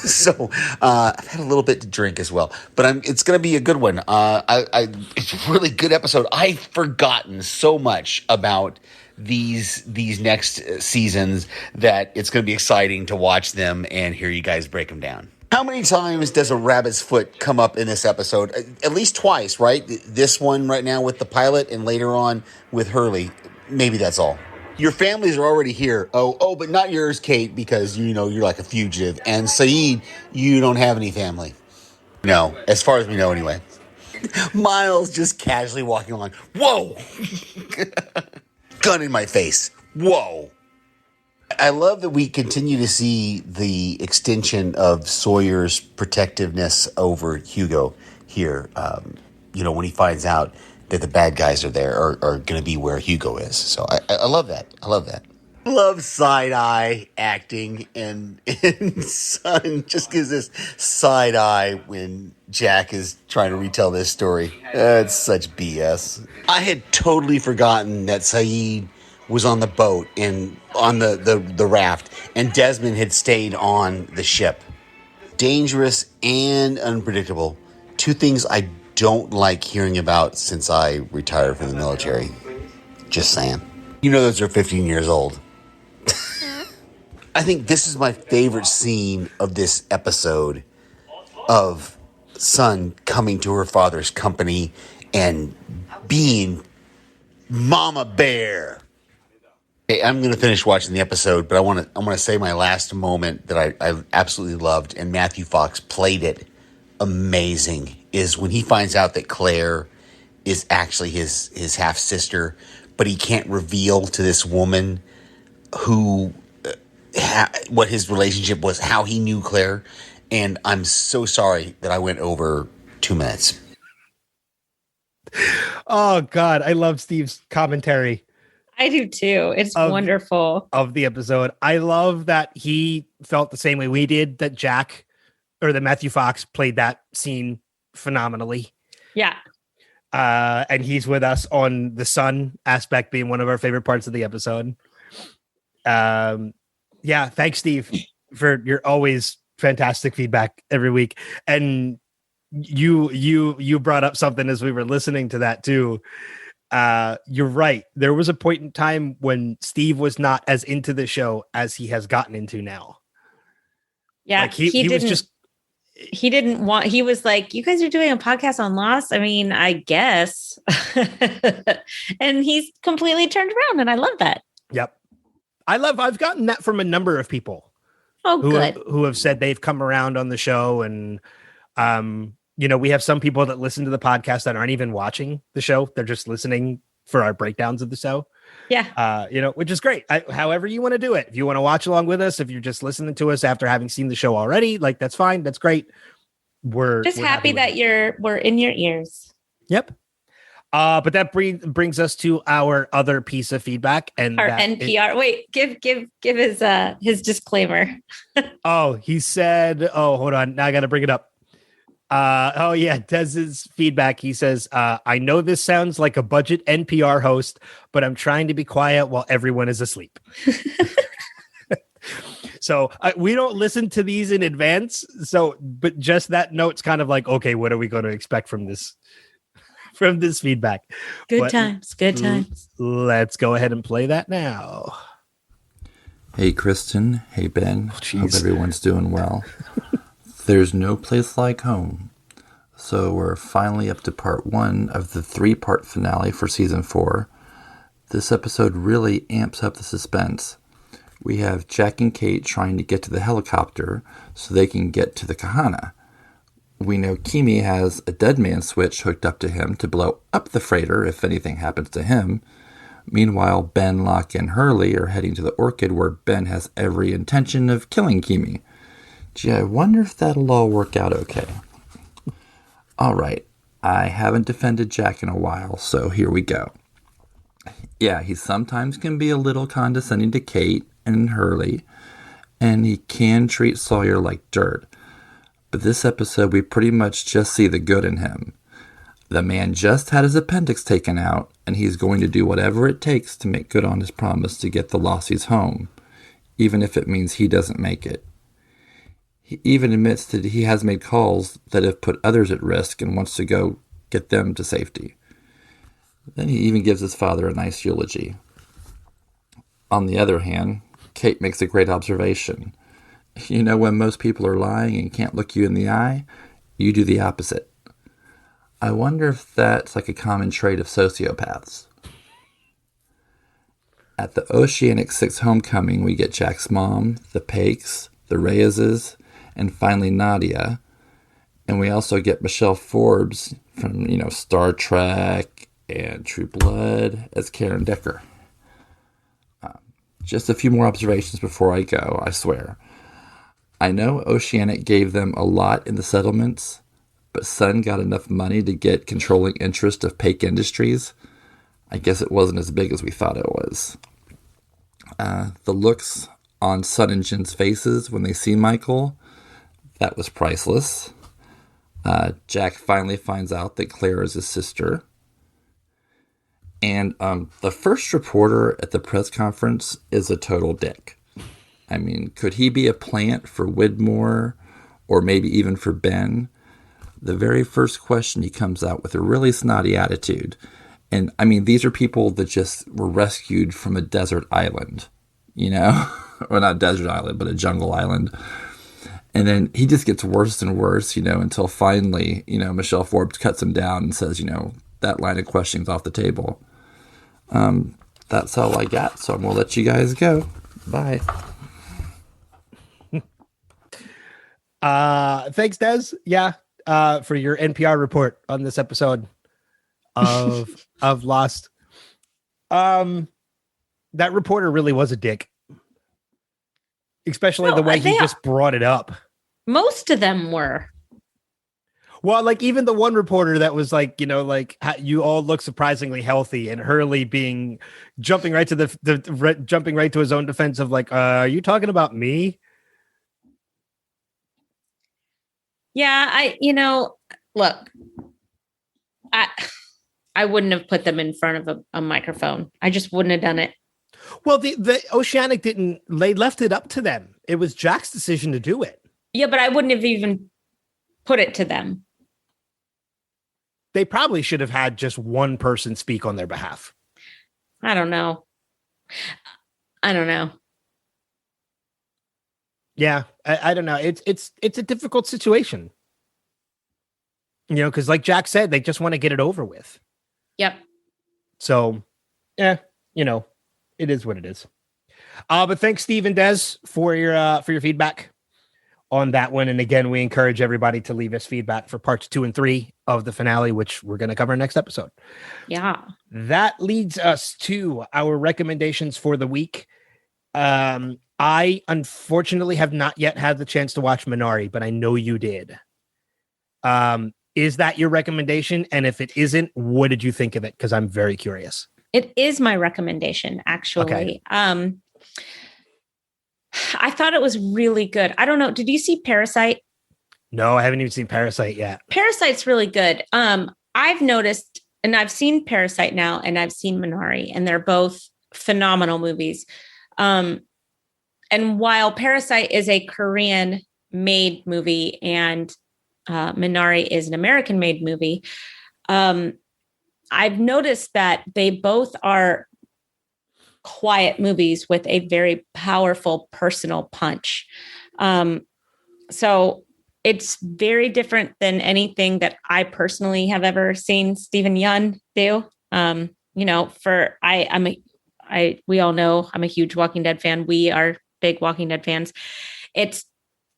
So I've had a little bit to drink as well, but it's going to be a good one. It's a really good episode. I've forgotten so much about these next seasons that it's going to be exciting to watch them and hear you guys break them down. How many times does a rabbit's foot come up in this episode? At least twice, right? This one right now with the pilot, and later on with Hurley. Maybe that's all. Your families are already here. Oh, but not yours, Kate, because you know you're like a fugitive. And Saeed, you don't have any family. No, as far as we know anyway. Miles just casually walking along. Whoa! Gun in my face. Whoa! I love that we continue to see the extension of Sawyer's protectiveness over Hugo here. When he finds out that the bad guys are there, are going to be where Hugo is. So I love that. I love that. Love side-eye acting, and Son just gives this side-eye when Jack is trying to retell this story. It's such BS. I had totally forgotten that Saeed was on the boat and on the raft, and Desmond had stayed on the ship. Dangerous and unpredictable. Two things I don't like hearing about since I retired from the military. Just saying. You know those are 15 years old. I think this is my favorite scene of this episode of Sun coming to her father's company and being Mama Bear. Hey, I'm going to finish watching the episode, but I want to say my last moment that I absolutely loved, and Matthew Fox played it amazing, is when he finds out that Claire is actually his half sister, but he can't reveal to this woman who what his relationship was, how he knew Claire. And I'm so sorry that I went over 2 minutes. Oh God, I love Steve's commentary. I do too. It's wonderful. Of the episode. I love that he felt the same way we did, that Jack or that Matthew Fox played that scene phenomenally. Yeah. And he's with us on the Sun aspect being one of our favorite parts of the episode. Yeah, thanks, Steve, for your always fantastic feedback every week. And you brought up something as we were listening to that too. You're right. There was a point in time when Steve was not as into the show as he has gotten into now. Yeah, like he was just. He didn't want. He was like, "You guys are doing a podcast on Lost. I mean, I guess." And he's completely turned around, and I love that. Yep. I've gotten that from a number of people. Oh, good. Who have said they've come around on the show. And, we have some people that listen to the podcast that aren't even watching the show. They're just listening for our breakdowns of the show. Yeah. Which is great. However you want to do it. If you want to watch along with us, if you're just listening to us after having seen the show already, like that's fine. That's great. We're happy that we're in your ears. Yep. But that brings us to our other piece of feedback, and our NPR. Wait, give his disclaimer. He said, hold on. Now I got to bring it up. Dez's feedback. He says, I know this sounds like a budget NPR host, but I'm trying to be quiet while everyone is asleep. So we don't listen to these in advance. But just that note's kind of like, okay, what are we going to expect from this? From this feedback. Good times. Let's go ahead and play that now. Hey, Kristin. Hey, Ben. Hope everyone's doing well. There's no place like home. So we're finally up to part 1 of the 3-part finale for season 4. This episode really amps up the suspense. We have Jack and Kate trying to get to the helicopter so they can get to the Kahana. We know Kimi has a dead man switch hooked up to him to blow up the freighter if anything happens to him. Meanwhile, Ben, Locke, and Hurley are heading to the Orchid, where Ben has every intention of killing Kimi. Gee, I wonder if that'll all work out okay. All right, I haven't defended Jack in a while, so here we go. Yeah, he sometimes can be a little condescending to Kate and Hurley, and he can treat Sawyer like dirt. But this episode, we pretty much just see the good in him. The man just had his appendix taken out, and he's going to do whatever it takes to make good on his promise to get the Lossies home, even if it means he doesn't make it. He even admits that he has made calls that have put others at risk and wants to go get them to safety. Then he even gives his father a nice eulogy. On the other hand, Kate makes a great observation. You know, when most people are lying and can't look you in the eye, you do the opposite. I wonder if that's like a common trait of sociopaths. At the Oceanic 6 homecoming, we get Jack's mom, the Pakes, the Reyeses, and finally Nadia. And we also get Michelle Forbes from, Star Trek and True Blood as Karen Decker. Just a few more observations before I go, I swear. I know Oceanic gave them a lot in the settlements, but Sun got enough money to get controlling interest of Pake Industries. I guess it wasn't as big as we thought it was. The looks on Sun and Jin's faces when they see Michael, that was priceless. Jack finally finds out that Claire is his sister. And the first reporter at the press conference is a total dick. I mean, could he be a plant for Widmore or maybe even for Ben? The very first question, he comes out with a really snotty attitude. And I mean, these are people that just were rescued from a desert island, you know? Well, not desert island, but a jungle island. And then he just gets worse and worse, you know, until finally, you know, Michelle Forbes cuts him down and says, you know, that line of questioning's off the table. That's all I got. So I'm going to let you guys go. Bye. Thanks, Des. Yeah. For your NPR report on this episode of Lost. That reporter really was a dick. Especially the way he just brought it up. Most of them were. Well, like even the one reporter that was like, you know, like you all look surprisingly healthy, and Hurley jumping right to his own defense of like, are you talking about me? Yeah, look, I wouldn't have put them in front of a microphone. I just wouldn't have done it. Well, the Oceanic they left it up to them. It was Jack's decision to do it. Yeah, but I wouldn't have even put it to them. They probably should have had just one person speak on their behalf. I don't know. Yeah, I don't know. It's a difficult situation. You know, because like Jack said, they just want to get it over with. Yep. So, yeah, you know, it is what it is. But thanks, Steve and Des, for your feedback on that one. And again, we encourage everybody to leave us feedback for parts 2 and 3 of the finale, which we're going to cover next episode. Yeah. That leads us to our recommendations for the week. I unfortunately have not yet had the chance to watch Minari, but I know you did. Is that your recommendation? And if it isn't, what did you think of it? Because I'm very curious. It is my recommendation, actually. Okay. I thought it was really good. I don't know. Did you see Parasite? No, I haven't even seen Parasite yet. Parasite's really good. I've noticed, and I've seen Parasite now, and I've seen Minari, and they're both phenomenal movies. And while Parasite is a Korean-made movie and Minari is an American-made movie, I've noticed that they both are quiet movies with a very powerful personal punch. So it's very different than anything that I personally have ever seen Stephen Yeun do. We all know I'm a huge Walking Dead fan. We are big Walking Dead fans. It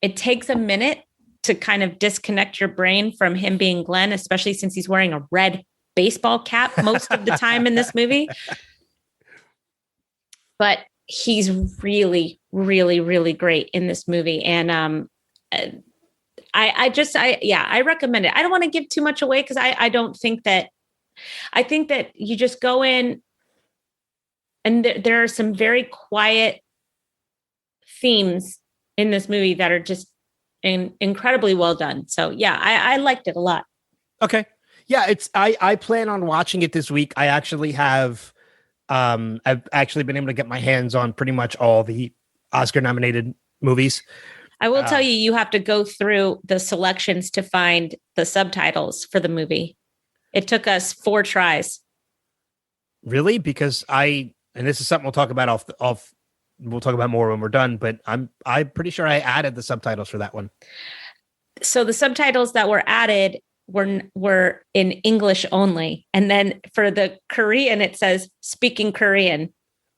takes a minute to kind of disconnect your brain from him being Glenn, especially since he's wearing a red baseball cap most of the time in this movie. But he's really, really, really great in this movie. And I recommend it. I don't want to give too much away because I think that you just go in and there are some very quiet themes in this movie that are just incredibly well done. So yeah, I liked it a lot. Okay. Yeah, I plan on watching it this week. I actually have I've actually been able to get my hands on pretty much all the Oscar nominated movies. I will tell you have to go through the selections to find the subtitles for the movie. It took us 4 tries. Really? Because and this is something we'll talk about we'll talk about more when we're done, but I'm pretty sure I added the subtitles for that one. So the subtitles that were added were in English only. And then for the Korean, it says speaking Korean.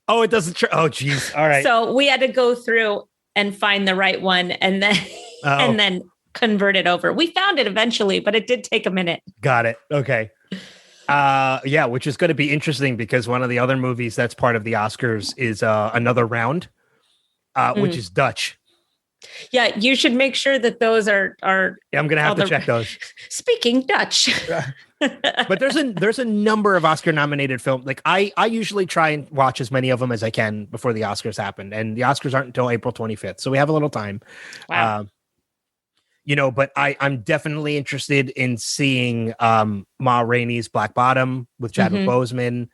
Oh, it doesn't. Oh, geez. All right. So we had to go through and find the right one and then, and then convert it over. We found it eventually, but it did take a minute. Got it. Okay. Yeah, which is going to be interesting because one of the other movies that's part of the Oscars is Another Round, which is Dutch. Yeah, you should make sure that those are. Yeah, I'm going to have to check those. Speaking Dutch. But there's a number of Oscar nominated films. Like I usually try and watch as many of them as I can before the Oscars happen, and the Oscars aren't until April 25th, so we have a little time. Wow. But I'm definitely interested in seeing Ma Rainey's Black Bottom with Chadwick Boseman.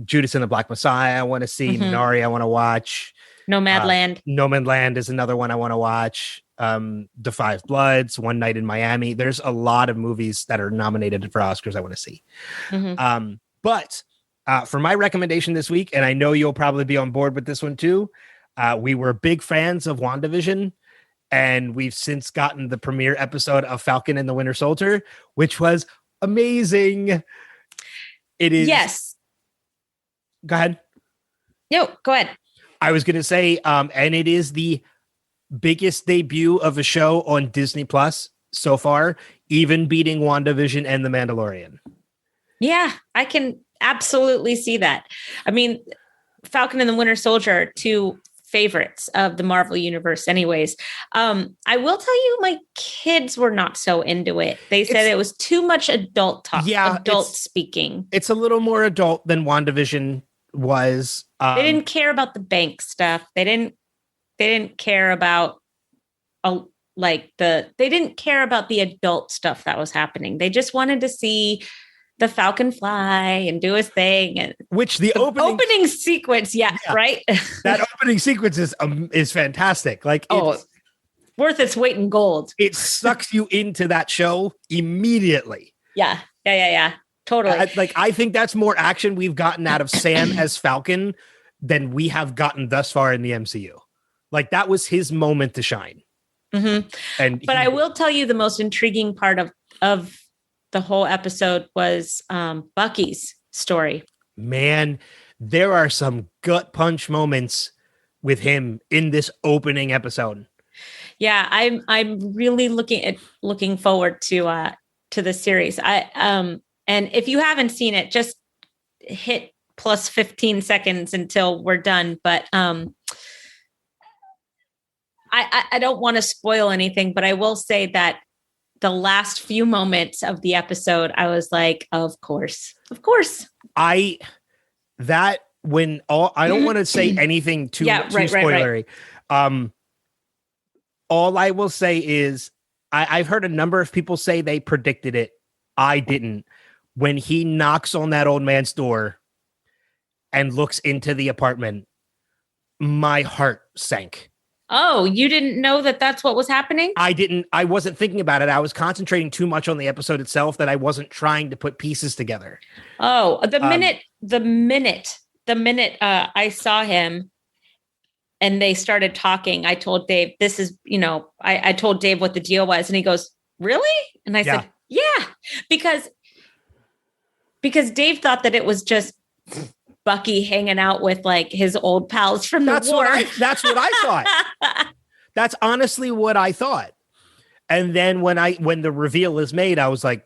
Judas and the Black Messiah, I want to see. Mhm. Minari, I want to watch. Nomadland. Nomadland is another one I want to watch. The Five Bloods, One Night in Miami. There's a lot of movies that are nominated for Oscars I want to see. Mhm. But for my recommendation this week, and I know you'll probably be on board with this one too, we were big fans of WandaVision, and we've since gotten the premiere episode of Falcon and the Winter Soldier, which was amazing. It is. Yes. Go ahead. No, go ahead. I was going to say, and it is the biggest debut of a show on Disney Plus so far, even beating WandaVision and The Mandalorian. Yeah, I can absolutely see that. I mean, Falcon and the Winter Soldier are two favorites of the Marvel Universe anyways. I will tell you, my kids were not so into it. They said it was too much adult talk, adult speaking. It's a little more adult than WandaVision was. They didn't care about the bank stuff. They didn't care about they didn't care about the adult stuff that was happening. They just wanted to see the Falcon fly and do his thing, and which the opening sequence, right? That opening sequence is fantastic. Like, it's worth its weight in gold. It sucks you into that show immediately. Yeah. Totally. I think that's more action we've gotten out of Sam as Falcon than we have gotten thus far in the MCU. Like, that was his moment to shine. Mm-hmm. But I will tell you, the most intriguing part of the whole episode was Bucky's story. Man, there are some gut punch moments with him in this opening episode. Yeah, I'm really looking forward to the series. And if you haven't seen it, just hit plus 15 seconds until we're done. But I don't want to spoil anything, but I will say that the last few moments of the episode, I was like, of course. I don't want to say anything too spoilery. Right. All I will say is I've heard a number of people say they predicted it. I didn't. When he knocks on that old man's door and looks into the apartment, my heart sank. Oh, you didn't know that that's what was happening? I wasn't thinking about it. I was concentrating too much on the episode itself that I wasn't trying to put pieces together. Oh, the minute I saw him and they started talking, I told Dave, this is, I told Dave what the deal was, and he goes, really? And I said, yeah, because Dave thought that it was just Bucky hanging out with like his old pals from the war. That's what I thought. That's honestly what I thought. And then when the reveal is made, I was like,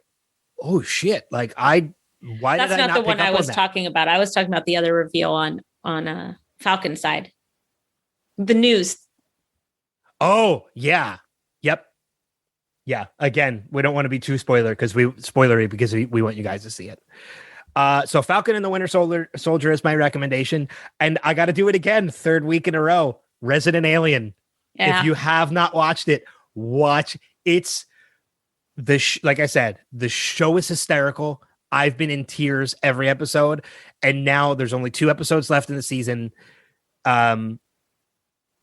oh shit. Like that's not the one I was talking about. I was talking about the other reveal on Falcon side. The news. Oh, yeah. Yep. Yeah. Again, we don't want to be too spoilery because we want you guys to see it. So Falcon and the Winter Soldier is my recommendation. And I got to do it again. 3rd week in a row. Resident Alien. Yeah. If you have not watched it, watch. It's like I said, the show is hysterical. I've been in tears every episode. And now there's only 2 episodes left in the season. But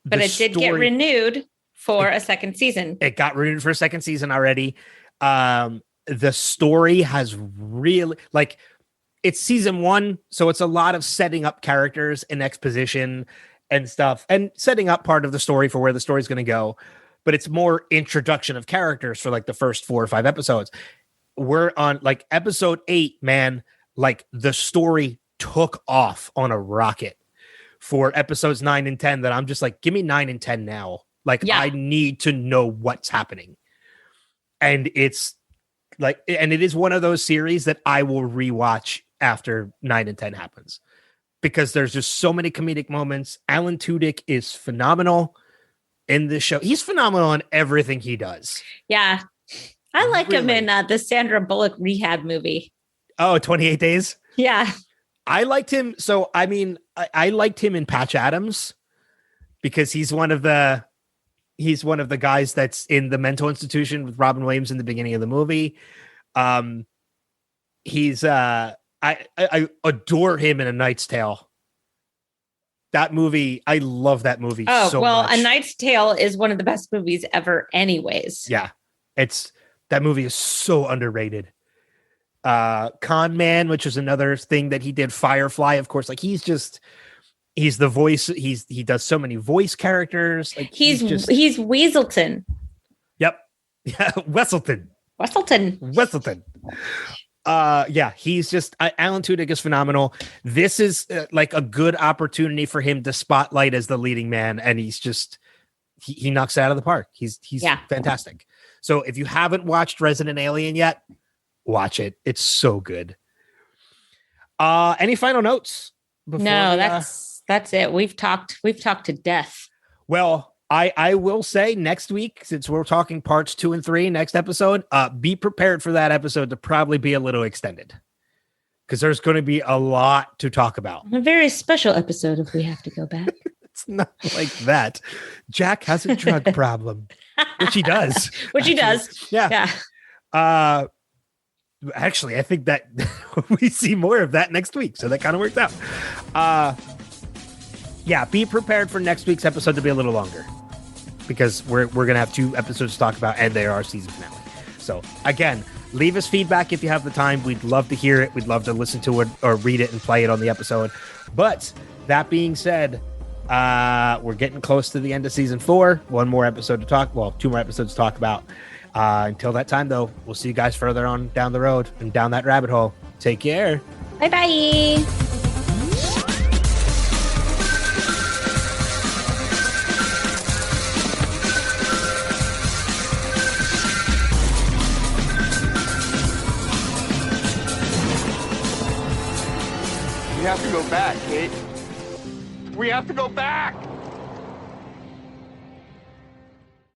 it did get renewed for a second season. It got renewed for a second season already. The story has really, like, it's season 1, so it's a lot of setting up characters and exposition and stuff, and setting up part of the story for where the story's going to go. But it's more introduction of characters for like the first 4 or 5 episodes. We're on like episode 8, man. Like, the story took off on a rocket for episodes 9 and 10. That I'm just like, give me 9 and 10 now. Like, I need to know what's happening. And it's like, and it is one of those series that I will rewatch after 9 and 10 happens, because there's just so many comedic moments. Alan Tudyk is phenomenal in this show. He's phenomenal in everything he does. Yeah. I like him in the Sandra Bullock rehab movie. Oh, 28 Days? Yeah. I liked him. So, I mean, I liked him in Patch Adams because he's one of the guys that's in the mental institution with Robin Williams in the beginning of the movie. I adore him in A Knight's Tale. That movie, I love that movie so much. A Knight's Tale is one of the best movies ever anyways. Yeah. That movie is so underrated. Con Man, which is another thing that he did. Firefly, of course. Like he's the voice. He does so many voice characters. Like he's Weaselton. Yep. Yeah. Wesselton. Yeah, he's just Alan Tudyk is phenomenal. This is like a good opportunity for him to spotlight as the leading man, and he's just he knocks it out of the park. He's fantastic. So if you haven't watched Resident Alien yet, watch it. It's so good. Any final notes? No, that's it. We've talked to death. Well, I will say next week, since we're talking parts 2 and 3, next episode, be prepared for that episode to probably be a little extended because there's going to be a lot to talk about. A very special episode if we have to go back. It's not like that. Jack has a drug problem, which he does. Yeah. Actually, I think that we see more of that next week. So that kind of worked out. Yeah, be prepared for next week's episode to be a little longer because we're going to have 2 episodes to talk about and they are our season finale. So again, leave us feedback if you have the time. We'd love to hear it. We'd love to listen to it or read it and play it on the episode. But that being said, we're getting close to the end of season 4. 2 more episodes to talk about. Until that time, though, we'll see you guys further on down the road and down that rabbit hole. Take care. Bye-bye. We have to go back, Kate. We have to go back!